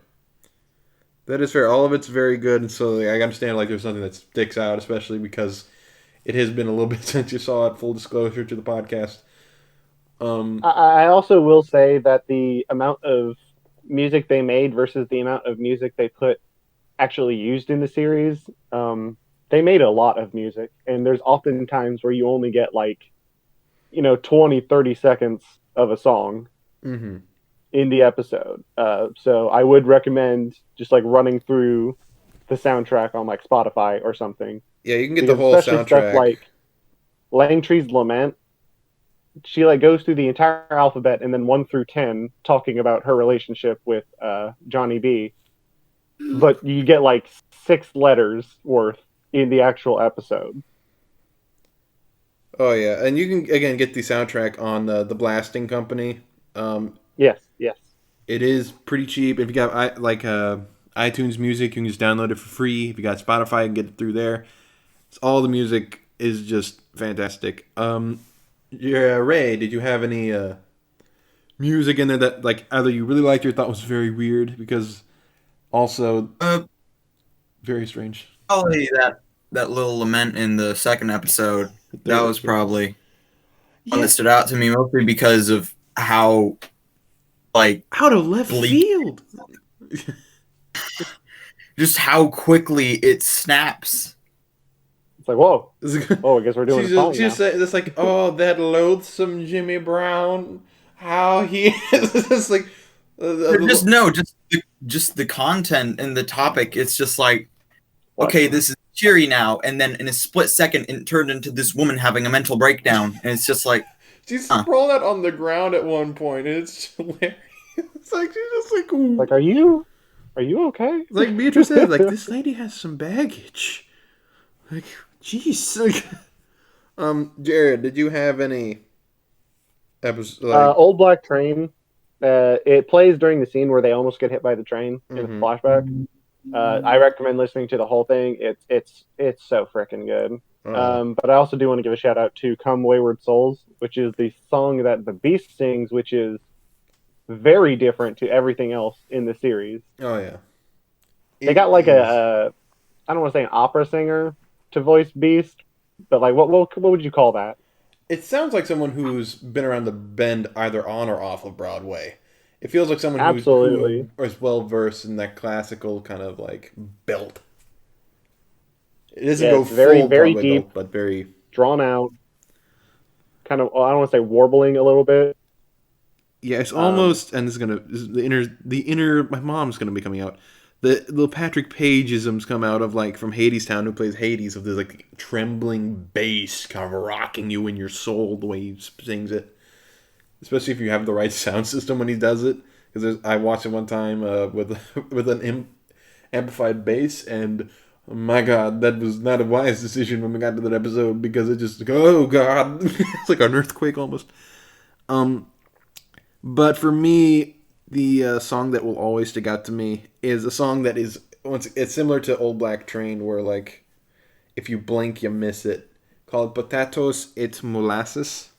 Speaker 1: that is fair. All of it's very good, and so like, I understand like there's something that sticks out, especially because it has been a little bit since you saw it. Full disclosure to the podcast.
Speaker 2: I also will say that the amount of music they made versus the amount of music they put actually used in the series, they made a lot of music. And there's often times where you only get like, 20, 30 seconds of a song
Speaker 1: Mm-hmm.
Speaker 2: in the episode. So I would recommend just like running through the soundtrack on like Spotify or something.
Speaker 1: Yeah, you can get the
Speaker 2: Because
Speaker 1: whole
Speaker 2: especially stuff
Speaker 1: soundtrack.
Speaker 2: like Langtry's Lament, she like goes through the entire alphabet and then 1 through 10 talking about her relationship with Johnny B. But you get like 6 letters worth in the actual episode.
Speaker 1: Oh yeah, and you can again get the soundtrack on the Blasting Company. Um,
Speaker 2: Yes, yes,
Speaker 1: it is pretty cheap. If you got iTunes Music, you can just download it for free. If you got Spotify, you can get it through there. It's, all the music is just fantastic. Yeah, Ray, did you have any music in there that like either you really liked or thought was very weird? Because also
Speaker 4: Uh,
Speaker 1: very strange.
Speaker 4: Probably that little lament in the second episode.
Speaker 1: The
Speaker 4: That
Speaker 1: third
Speaker 4: was
Speaker 1: episode.
Speaker 4: probably one that
Speaker 1: Yeah,
Speaker 4: stood out to me mostly because of how like
Speaker 1: out of left
Speaker 4: bleak,
Speaker 1: field.
Speaker 4: just how quickly it snaps.
Speaker 2: it's like whoa, oh, I guess we're doing a song
Speaker 1: She's
Speaker 2: now.
Speaker 1: just it's like, oh, that loathsome Jimmy Brown, how he is. It's like,
Speaker 4: Just no, just the content and the topic. It's just like,
Speaker 2: What?
Speaker 4: okay, this is cheery now, and then in a split second, it turned into this woman having a mental breakdown, and it's just like,
Speaker 1: she's
Speaker 4: huh.
Speaker 1: sprawled out on the ground at one point, and it's hilarious. It's like she's just like, ooh.
Speaker 2: Like, are you okay?
Speaker 1: Like Beatrice said, like this lady has some baggage. Like, jeez. Like, Jared, did you have any episodes like?
Speaker 2: Old Black Train. It plays during the scene where they almost get hit by the train in the
Speaker 1: Mhm.
Speaker 2: flashback. I recommend listening to the whole thing. It's so freaking good. But I also do want to give a shout out to "Come Wayward Souls," which is the song that the Beast sings, which is very different to everything else in the series.
Speaker 1: Oh yeah.
Speaker 2: They got like I don't want to say an opera singer to voice Beast, but like what would you call that?
Speaker 1: It sounds like someone who's been around the bend either on or off of Broadway. It feels like someone
Speaker 2: Absolutely.
Speaker 1: who is well versed in that classical kind of like belt. It doesn't
Speaker 2: Yeah,
Speaker 1: go
Speaker 2: it's very
Speaker 1: full
Speaker 2: very
Speaker 1: Broadway
Speaker 2: deep,
Speaker 1: belt, but very
Speaker 2: drawn out, kind of I don't want to say warbling a little bit.
Speaker 1: yeah. It's
Speaker 2: Um,
Speaker 1: almost, and this is gonna this is the inner my mom's gonna be coming out. the little Patrick Pageisms come out of like from Hadestown, who plays Hades, of this like trembling bass kind of rocking you in your soul the way he sings it. Especially if you have the right sound system when he does it. Because I watched it one time with with an amplified bass, and oh my God, that was not a wise decision when we got to that episode, because it just oh God, it's like an earthquake almost. But for me, the song that will always stick out to me is a song that is it's similar to Old Black Train, where like if you blink you miss it, called Potatoes et Molasses.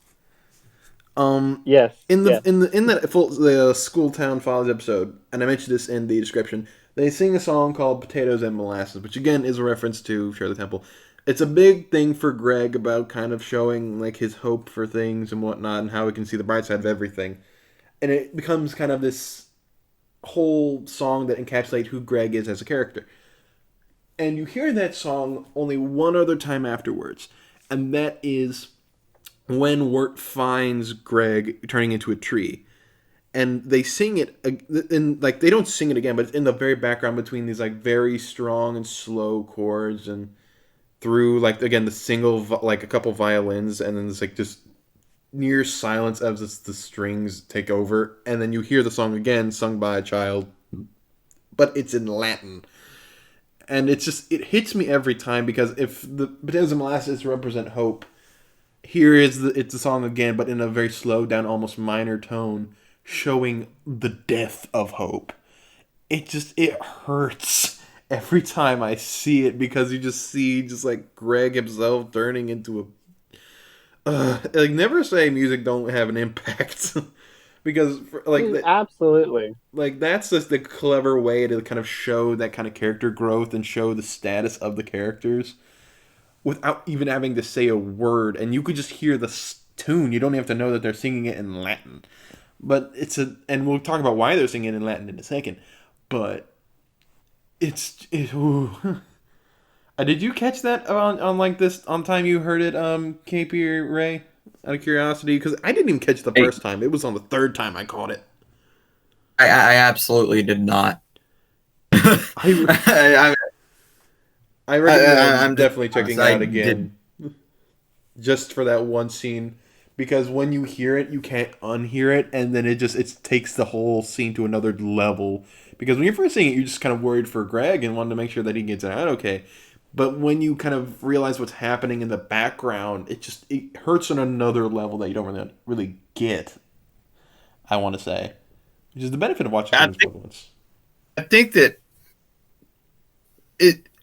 Speaker 2: Yes.
Speaker 1: In the
Speaker 2: yes.
Speaker 1: in the School Town Fathers episode, and I mentioned this in the description, they sing a song called Potatoes and Molasses, which again is a reference to Share the Temple. It's a big thing for Greg about kind of showing like his hope for things and whatnot, and how he can see the bright side of everything. And it becomes kind of this whole song that encapsulates who Greg is as a character. And you hear that song only one other time afterwards, and that is when Wirt finds Greg turning into a tree. And they sing it, and like they don't sing it again, but it's in the very background between these like very strong and slow chords, and through like again the single like a couple violins, and then there's like just near silence as the strings take over, and then you hear the song again sung by a child, but it's in Latin. And it's just, it hits me every time, because if the Potatoes and Molasses represent hope, here is it's a song again, but in a very slow down, almost minor tone, showing the death of hope. It hurts every time I see it, because you just see just like Greg himself turning into a like, never say music don't have an impact. Because like
Speaker 2: absolutely,
Speaker 1: like that's just the clever way to kind of show that kind of character growth and show the status of the characters without even having to say a word, and you could just hear the tune. You don't have to know that they're singing it in Latin. But and we'll talk about why they're singing it in Latin in a second. But ooh. Did you catch that on like this on time you heard it, KP Ray? Out of curiosity, because I didn't even catch it the first time. It was on the third time I caught it.
Speaker 4: I absolutely did not.
Speaker 1: I recommend I'm definitely checking out again, just for that one scene, because when you hear it, you can't unhear it, and then it takes the whole scene to another level. Because when you're first seeing it, you're just kind of worried for Greg and wanted to make sure that he gets it out okay. But when you kind of realize what's happening in the background, it hurts on another level that you don't really get, I want to say. Which is the benefit of watching things more than once.
Speaker 3: I think that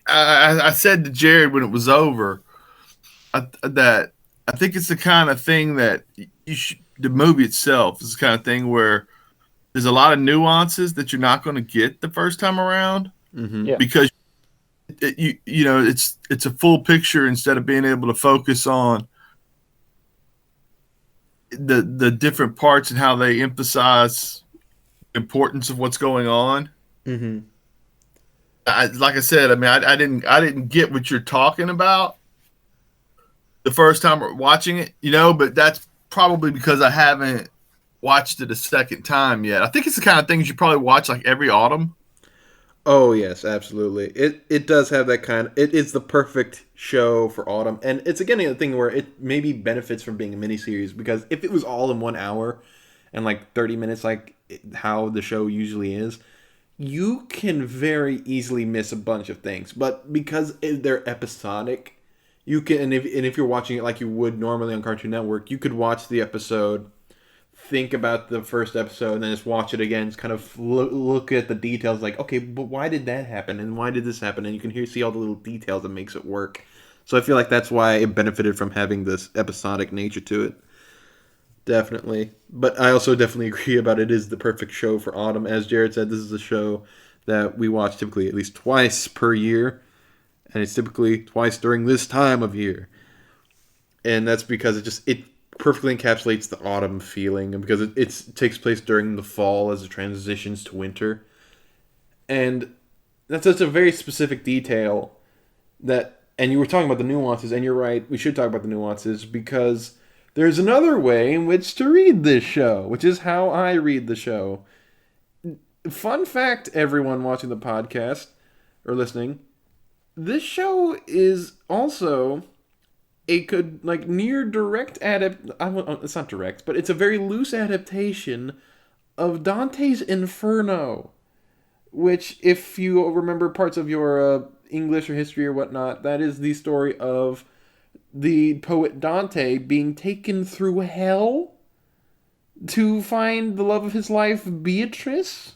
Speaker 3: I said to Jared when it was over that I think it's the kind of thing that the movie itself is the kind of thing where there's a lot of nuances that you're not going to get the first time around, because it's a full picture instead of being able to focus on the different parts and how they emphasize the importance of what's going on.
Speaker 1: Mm-hmm.
Speaker 3: Like I said, I mean, I didn't get what you're talking about the first time watching it, but that's probably because I haven't watched it a second time yet. I think it's the kind of thing you should probably watch like every autumn.
Speaker 1: Oh yes, absolutely. It does have that kind of. It is the perfect show for autumn, and it's again a thing where it maybe benefits from being a miniseries, because if it was all in 1 hour and like 30 minutes, like how the show usually is, you can very easily miss a bunch of things. But because they're episodic, you can. And if you're watching it like you would normally on Cartoon Network, you could watch the episode, think about the first episode, and then just watch it again. Just kind of look at the details, like, okay, but why did that happen, and why did this happen? And you can see all the little details that makes it work. So I feel like that's why it benefited from having this episodic nature to it. Definitely. But I also definitely agree about it is the perfect show for autumn. As Jared said, this is a show that we watch typically at least twice per year, and it's typically twice during this time of year. And that's because it perfectly encapsulates the autumn feeling, and because it takes place during the fall as it transitions to winter. And that's just a very specific detail and you were talking about the nuances, and you're right, we should talk about the nuances, because there's another way in which to read this show, which is how I read the show. Fun fact, everyone watching the podcast or listening, this show is also a could like near direct it's not direct, but it's a very loose adaptation of Dante's Inferno, which, if you remember parts of your English or history or whatnot, that is the story of the poet Dante being taken through hell to find the love of his life, Beatrice.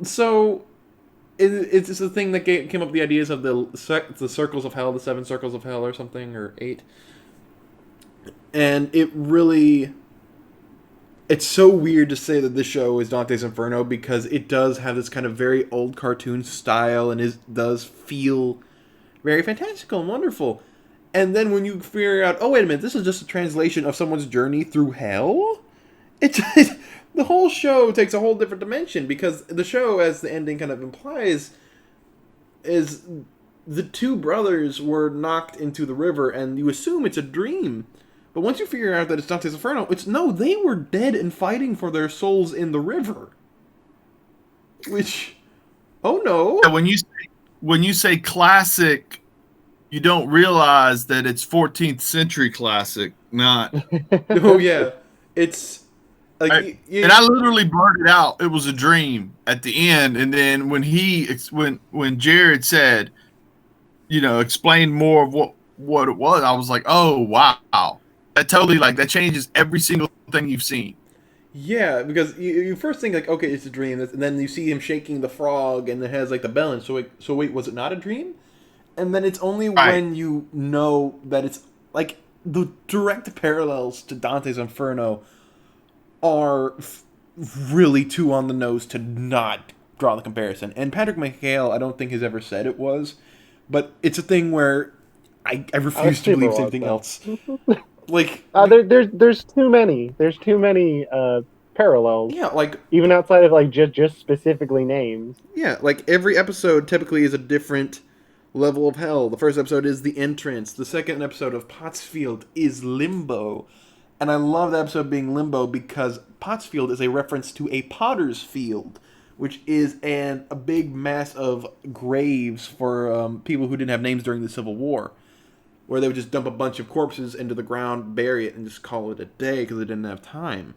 Speaker 1: So it's just a thing that came up with the ideas of the circles of hell, the 7 circles of hell, or something, or 8, and it's so weird to say that this show is Dante's Inferno because it does have this kind of very old cartoon style and does feel very fantastical and wonderful. And then when you figure out, oh wait a minute, this is just a translation of someone's journey through hell, it's the whole show takes a whole different dimension because the show, as the ending kind of implies, is the 2 brothers were knocked into the river, and you assume it's a dream. But once you figure out that it's Dante's Inferno, they were dead and fighting for their souls in the river. Which, oh no.
Speaker 3: Yeah, when you say classic, you don't realize that it's 14th century classic, not.
Speaker 1: Oh yeah, it's like
Speaker 3: and I literally blurted out it was a dream at the end, and then when Jared said, explain more of what it was, I was like, oh wow, that totally that changes every single thing you've seen.
Speaker 1: Yeah, because you first think like, okay, it's a dream, and then you see him shaking the frog, and it has like the bell. And so wait, was it not a dream? And then it's only when you know that it's like the direct parallels to Dante's Inferno are really too on the nose to not draw the comparison. And Patrick McHale, I don't think has ever said it was, but it's a thing where I refuse to believe anything else. Like
Speaker 2: there's too many. There's too many parallels.
Speaker 1: Yeah, like
Speaker 2: even outside of just specifically names.
Speaker 1: Yeah, like every episode typically is a different level of hell. The first episode is the entrance. The second episode of Pottsfield is Limbo. And I love that episode being Limbo because Pottsfield is a reference to a potter's field, which is a big mass of graves for people who didn't have names during the Civil War, where they would just dump a bunch of corpses into the ground, bury it, and just call it a day because they didn't have time.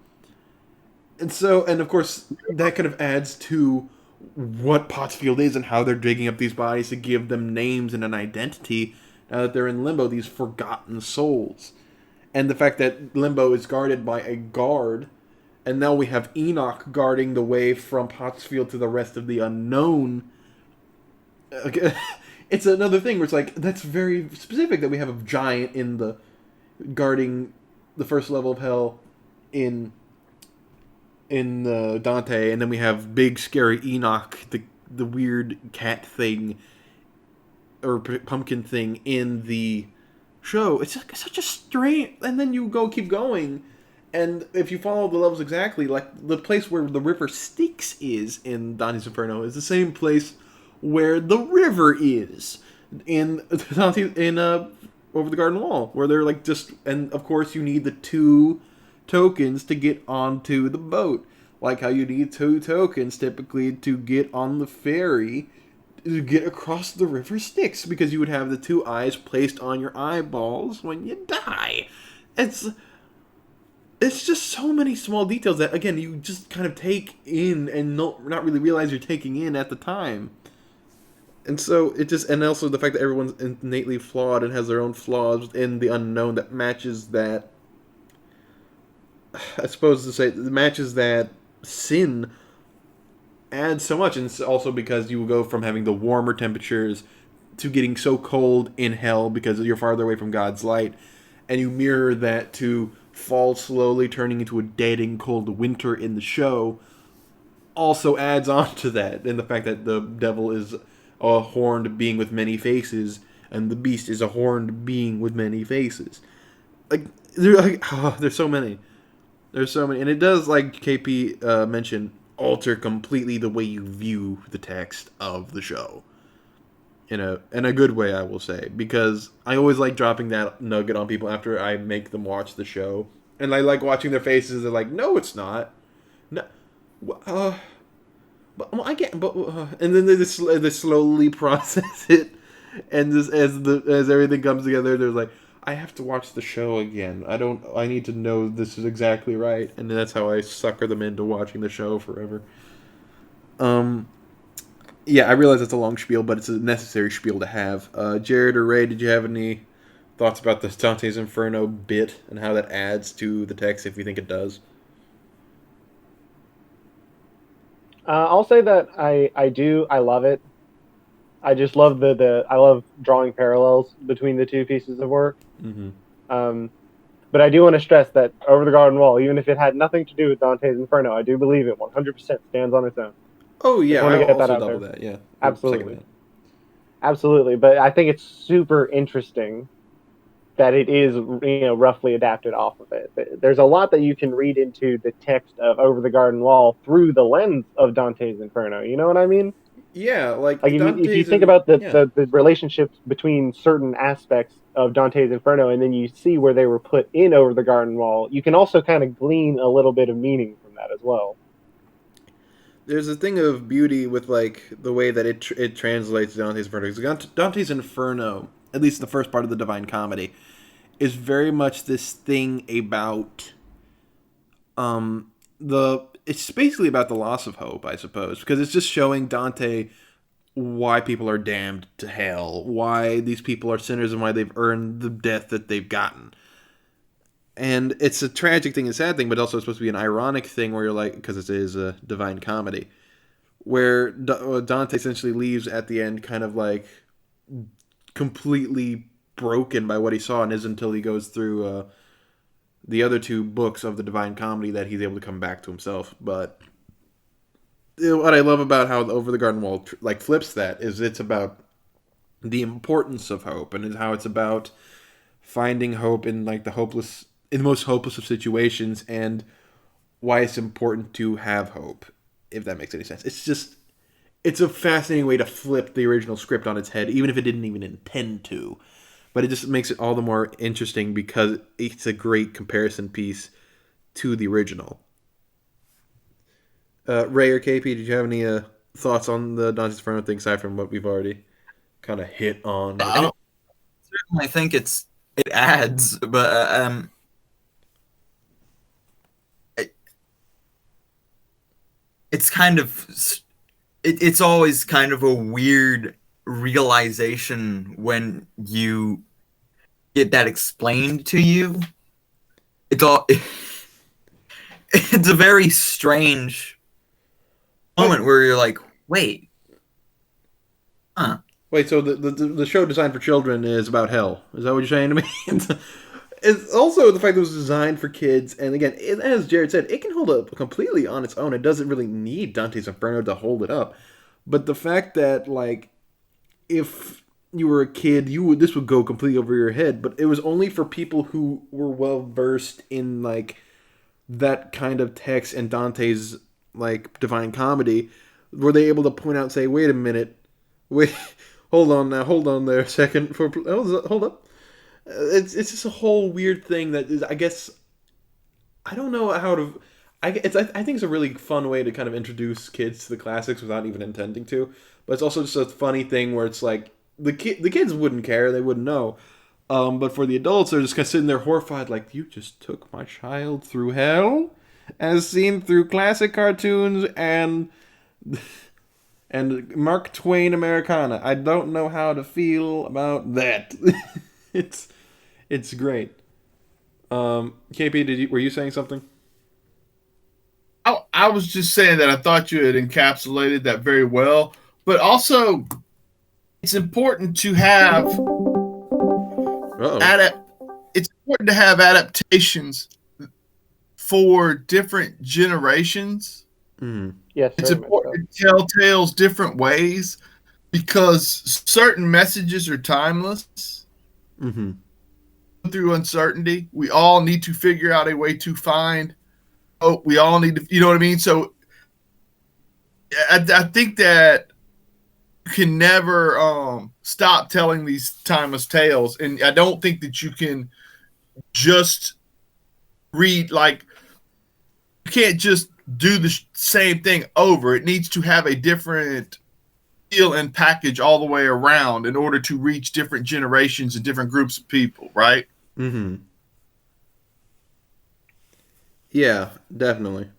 Speaker 1: And so, and of course, that kind of adds to what Pottsfield is and how they're digging up these bodies to give them names and an identity now that they're in limbo, these forgotten souls. And the fact that Limbo is guarded by a guard, and now we have Enoch guarding the way from Pottsfield to the rest of the unknown. It's another thing where it's like, that's very specific that we have a giant in the guarding the first level of hell in Dante, and then we have big scary Enoch, the weird cat thing or pumpkin thing in the show. It's such a strange. And then you keep going, and if you follow the levels exactly, like the place where the river Styx is in Dante's Inferno is the same place where the river is in Over the Garden Wall, where they're like just, and of course you need the 2 tokens to get onto the boat, like how you need 2 tokens typically to get on the ferry to get across the river Styx, because you would have the 2 eyes placed on your eyeballs when you die. It's just so many small details that, again, you just kind of take in and not really realize you're taking in at the time. And so it just, and also the fact that everyone's innately flawed and has their own flaws in the unknown that matches that, I suppose to say, matches that sin adds so much. And it's also because you go from having the warmer temperatures to getting so cold in hell because you're farther away from God's light, and you mirror that to fall slowly turning into a dead and cold winter in the show, also adds on to that. And the fact that the devil is a horned being with many faces, and the beast is a horned being with many faces. There's so many. There's so many. And it does, like KP mentioned, alter completely the way you view the text of the show. In a good way, I will say. Because I always like dropping that nugget on people after I make them watch the show. And I like watching their faces. They're like, no, it's not. No. But well, I get, but and then they slowly process it, and just as everything comes together, they're like, I have to watch the show again. I need to know this is exactly right, and that's how I sucker them into watching the show forever. Um, yeah, I realize it's a long spiel, but it's a necessary spiel to have. Jared or Ray, did you have any thoughts about the Dante's Inferno bit and how that adds to the text if you think it does?
Speaker 2: I'll say that I love it. I just love I love drawing parallels between the two pieces of work.
Speaker 1: Mm-hmm.
Speaker 2: But I do want to stress that Over the Garden Wall, even if it had nothing to do with Dante's Inferno, I do believe it 100% stands on its own.
Speaker 1: Oh yeah,
Speaker 2: Just want
Speaker 1: I
Speaker 2: to get that
Speaker 1: also
Speaker 2: out
Speaker 1: double
Speaker 2: there.
Speaker 1: that. Yeah,
Speaker 2: Absolutely. Absolutely. But I think it's super interesting that it is, roughly adapted off of it. There's a lot that you can read into the text of Over the Garden Wall through the lens of Dante's Inferno. You know what I mean?
Speaker 1: Yeah, like
Speaker 2: Like if you
Speaker 1: Dante's
Speaker 2: think
Speaker 1: and
Speaker 2: about
Speaker 1: yeah.
Speaker 2: the relationships between certain aspects of Dante's Inferno, and then you see where they were put in Over the Garden Wall, you can also kind of glean a little bit of meaning from that as well.
Speaker 1: There's a thing of beauty with like the way that it translates Dante's Inferno. 'Cause Dante's Inferno, at least the first part of the Divine Comedy, is very much this thing about the it's basically about the loss of hope, I suppose, because it's just showing Dante why people are damned to hell, why these people are sinners, and why they've earned the death that they've gotten. And it's a tragic thing and sad thing, but also it's supposed to be an ironic thing where you're like, because it is a divine comedy, where Dante essentially leaves at the end kind of like completely broken by what he saw, and isn't until he goes through the other two books of the Divine Comedy that he's able to come back to himself. But what I love about how Over the Garden Wall like flips that is it's about the importance of hope, and how it's about finding hope in like in the most hopeless of situations, and why it's important to have hope, if that makes any sense. It's a fascinating way to flip the original script on its head, even if it didn't even intend to. But it just makes it all the more interesting because it's a great comparison piece to the original. Ray or KP, did you have any thoughts on the Dante's Inferno thing aside from what we've already kind of hit on?
Speaker 4: I certainly think it adds, but it's kind of it's always kind of a weird realization when you get that explained to you. It's a very strange moment where you're like, wait, huh?
Speaker 1: Wait, so the show designed for children is about hell? Is that what you're saying to me? It's also the fact that it was designed for kids, and again, as Jared said, it can hold up completely on its own. It doesn't really need Dante's Inferno to hold it up. But the fact that like, if you were a kid, this would go completely over your head. But it was only for people who were well versed in like that kind of text and Dante's like Divine Comedy, were they able to point out and say, "Wait a minute, wait, hold on there a second, hold up." It's just a whole weird thing that is, I guess, I don't know how to. I think it's a really fun way to kind of introduce kids to the classics without even intending to. But it's also just a funny thing where it's like the kids wouldn't care, they wouldn't know. But for the adults, they're just kind of sitting there horrified, like, you just took my child through hell, as seen through classic cartoons and Mark Twain Americana. I don't know how to feel about that. It's great. KP, were you saying something?
Speaker 3: I was just saying that I thought you had encapsulated that very well, but also it's important to have it's important to have adaptations for different generations.
Speaker 1: Mm-hmm.
Speaker 2: Yes,
Speaker 3: it's important to tell tales different ways because certain messages are timeless.
Speaker 1: Mm-hmm.
Speaker 3: Through uncertainty, we all need to figure out a way to find hope. We all need to, you know what I mean? So I think that you can never stop telling these timeless tales, and I don't think that you can just read, like, you can't just do the same thing over. It needs to have a different feel and package all the way around in order to reach different generations and different groups of people, right?
Speaker 1: Mm-hmm. Yeah, definitely.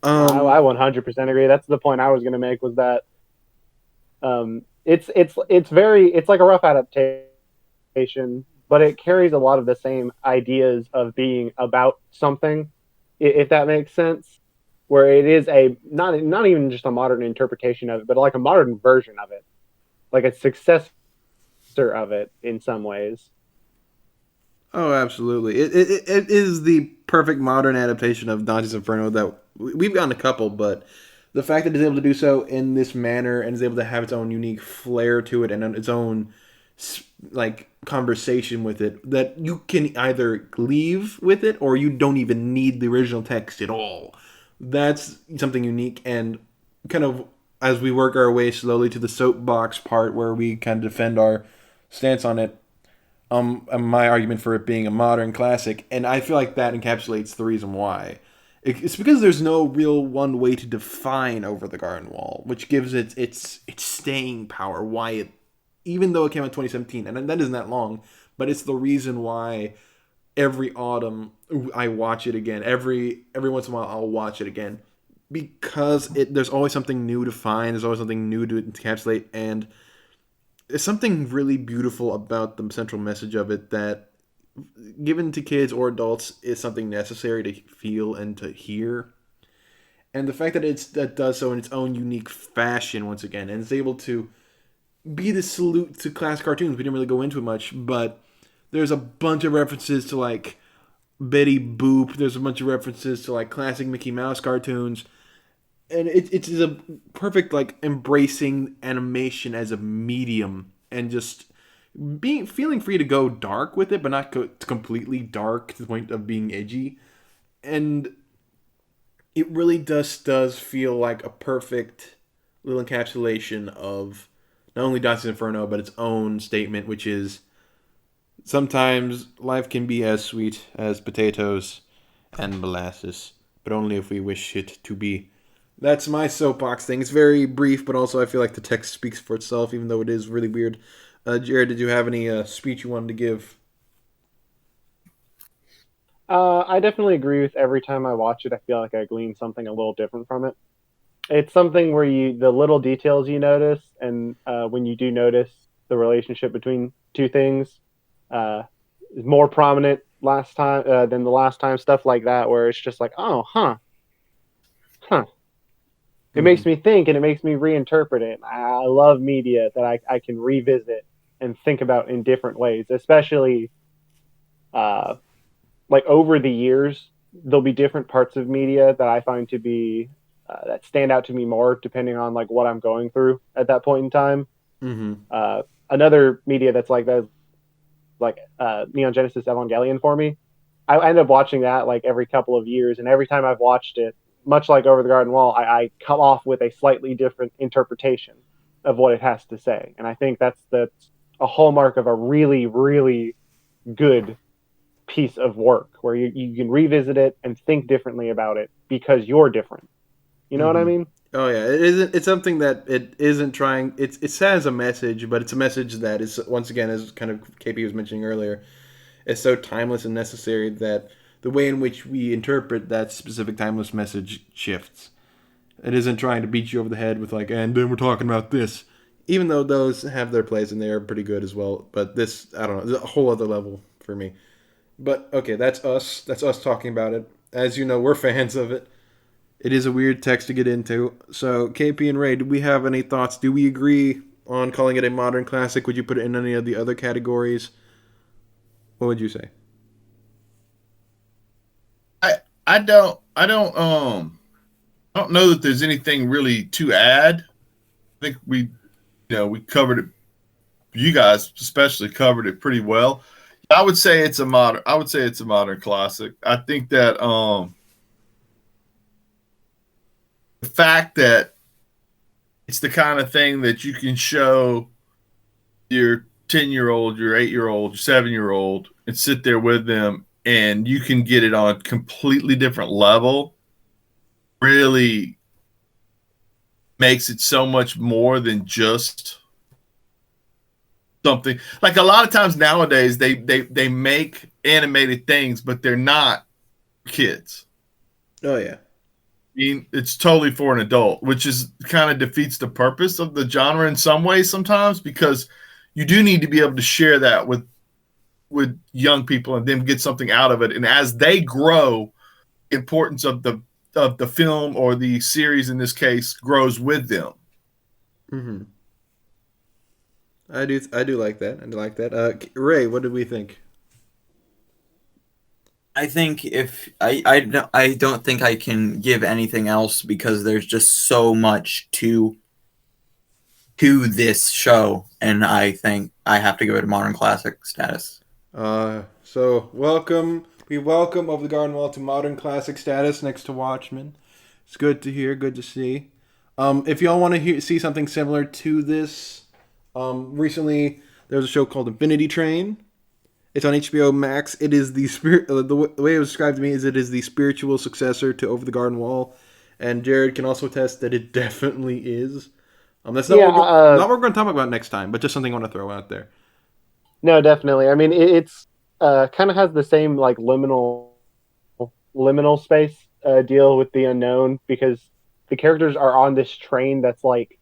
Speaker 2: I 100% agree. That's the point I was going to make, was that it's like a rough adaptation, but it carries a lot of the same ideas of being about something, if that makes sense. Where it is a not even just a modern interpretation of it, but like a modern version of it, like a successor of it in some ways.
Speaker 1: Oh, absolutely. It is the perfect modern adaptation of Dante's Inferno that we've gotten a couple, but the fact that it's able to do so in this manner and is able to have its own unique flair to it and its own like conversation with it, that you can either leave with it or you don't even need the original text at all. That's something unique, and kind of as we work our way slowly to the soapbox part where we kind of defend our stance on it, my argument for it being a modern classic, and I feel like that encapsulates the reason why. It's because there's no real one way to define Over the Garden Wall, which gives it its staying power. Why it, even though it came out in 2017, and that isn't that long, but it's the reason why every autumn I watch it again. Every once in a while I'll watch it again because there's always something new to find. There's always something new to encapsulate, and there's something really beautiful about the central message of it that, given to kids or adults, is something necessary to feel and to hear. And the fact that that does so in its own unique fashion once again, and it's able to be the salute to classic cartoons. We didn't really go into it much, but there's a bunch of references to like Betty Boop. There's a bunch of references to like classic Mickey Mouse cartoons, and it's a perfect like embracing animation as a medium and just feeling free to go dark with it, but not go completely dark to the point of being edgy. And it really does feel like a perfect little encapsulation of not only Dante's Inferno but its own statement, which is sometimes life can be as sweet as potatoes and molasses, but only if we wish it to be. That's my soapbox thing. It's very brief, but also I feel like the text speaks for itself, even though it is really weird. Jared, did you have any speech you wanted to give?
Speaker 2: I definitely agree with every time I watch it, I feel like I glean something a little different from it. It's something where the little details you notice, and when you do notice the relationship between two things, is more prominent last time than the last time. Stuff like that, where it's just like, oh, huh. It makes me think, and it makes me reinterpret it. I love media that I can revisit and think about in different ways, especially like over the years. There'll be different parts of media that I find to be that stand out to me more, depending on like what I'm going through at that point in time. Another media that's like that is like Neon Genesis Evangelion for me. I end up watching that like every couple of years, and every time I've watched it, much like Over the Garden Wall, I come off with a slightly different interpretation of what it has to say, and I think that's a hallmark of a really, really good piece of work, where you can revisit it and think differently about it because you're different. You know what I mean?
Speaker 1: Oh yeah, it isn't. It's something that it isn't trying. It has a message, but it's a message that is, once again, as kind of KP was mentioning earlier, is so timeless and necessary that the way in which we interpret that specific timeless message shifts. It isn't trying to beat you over the head with like, and then we're talking about this, even though those have their place and they are pretty good as well. But this, I don't know, a whole other level for me. But okay, that's us. That's us talking about it. As you know, we're fans of it. It is a weird text to get into. So, KP and Ray, do we have any thoughts? Do we agree on calling it a modern classic? Would you put it in any of the other categories? What would you say?
Speaker 3: I don't know that there's anything really to add. I think we covered it. You guys especially covered it pretty well. I would say it's a modern classic. I think that the fact that it's the kind of thing that you can show your 10-year-old, your 8-year-old, your 7-year-old and sit there with them, and you can get it on a completely different level really makes it so much more than just something. Like a lot of times nowadays, they make animated things, but they're not kids.
Speaker 1: Oh yeah.
Speaker 3: I mean, it's totally for an adult, which is kind of defeats the purpose of the genre in some ways sometimes, because you do need to be able to share that with young people and then get something out of it. And as they grow, the importance of the film or the series in this case grows with them.
Speaker 1: Mm-hmm. I do like that. I do like that. Ray, what did we think?
Speaker 4: I think if I don't think I can give anything else because there's just so much to this show, and I think I have to give it a modern classic status.
Speaker 1: So we welcome Over the Garden Wall to modern classic status next to Watchmen. It's good to hear, good to see. If y'all want to see something similar to this, recently there was a show called Infinity Train. It's on HBO Max. It is the spirit. The way it was described to me is it is the spiritual successor to Over the Garden Wall, and Jared can also attest that it definitely is. That's not, not what we're going to talk about next time, but just something I want to throw out there.
Speaker 2: No, definitely. I mean, it's kind of has the same like liminal space deal with the unknown, because the characters are on this train that's like,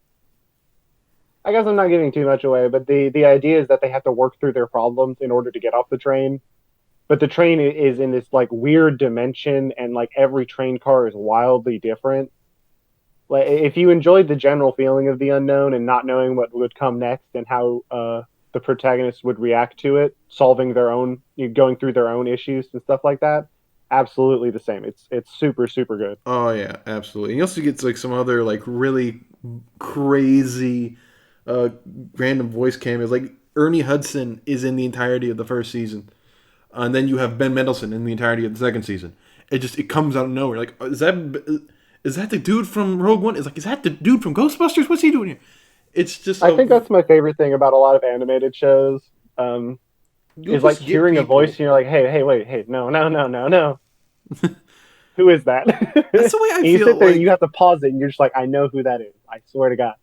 Speaker 2: I guess I'm not giving too much away, but the idea is that they have to work through their problems in order to get off the train. But the train is in this like weird dimension, and like every train car is wildly different. Like if you enjoyed the general feeling of the unknown and not knowing what would come next and how the protagonists would react to it, solving their own, going through their own issues and stuff like that, absolutely the same. It's super, super good.
Speaker 1: Oh yeah, absolutely. And you also get like some other like really crazy random voice cameos. Like Ernie Hudson is in the entirety of the first season, and then you have Ben Mendelsohn in the entirety of the second season. It comes out of nowhere. Like is that the dude from Rogue One? Is that the dude from Ghostbusters? What's he doing here? It's just.
Speaker 2: I think that's my favorite thing about a lot of animated shows. Is like hearing a voice and you're like, hey, wait, hey, no. Who is that?
Speaker 1: That's the way I feel.
Speaker 2: You sit there and you have to pause it and you're just like, I know who that is. I swear to God.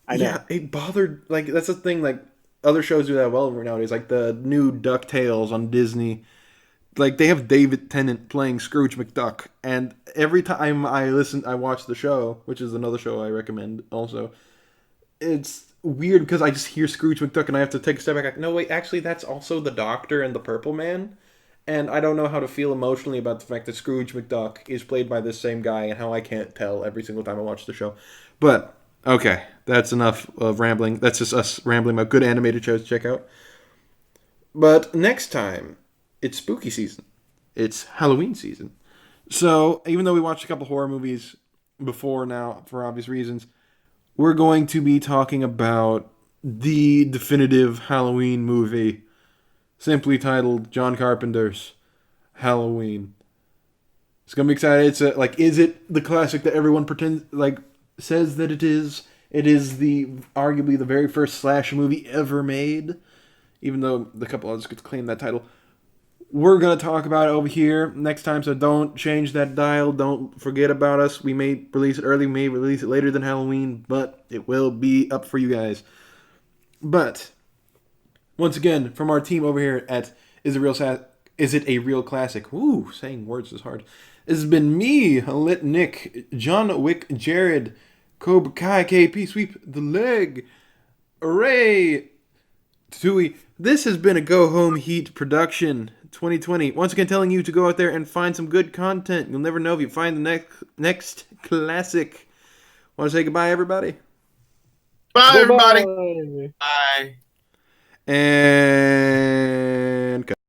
Speaker 2: I know.
Speaker 1: Yeah, it bothered. Like that's the thing. Like other shows do that well nowadays. Like the new DuckTales on Disney. Like they have David Tennant playing Scrooge McDuck, and every time I watch the show, which is another show I recommend also. It's weird because I just hear Scrooge McDuck and I have to take a step back. Like, no, wait, actually, that's also the Doctor and the Purple Man. And I don't know how to feel emotionally about the fact that Scrooge McDuck is played by this same guy and how I can't tell every single time I watch the show. But, okay, that's enough of rambling. That's just us rambling about good animated shows to check out. But next time, it's spooky season. It's Halloween season. So, even though we watched a couple horror movies before now, for obvious reasons, we're going to be talking about the definitive Halloween movie, simply titled John Carpenter's Halloween. It's gonna be exciting. It's is it the classic that everyone says that it is? It is arguably the very first slasher movie ever made, even though the couple others could claim that title. We're going to talk about it over here next time, so don't change that dial. Don't forget about us. We may release it early, we may release it later than Halloween, but it will be up for you guys. But, once again, from our team over here at Is It a Real Classic? Ooh, saying words is hard. This has been me, Lit Nick, John Wick, Jared, Cobra Kai, KP, Sweep the Leg, Ray, Tui. This has been a Go Home Heat production 2020. Once again, telling you to go out there and find some good content. You'll never know if you find the next classic. Want to say goodbye, everybody?
Speaker 3: Bye, everybody.
Speaker 4: Bye.
Speaker 1: And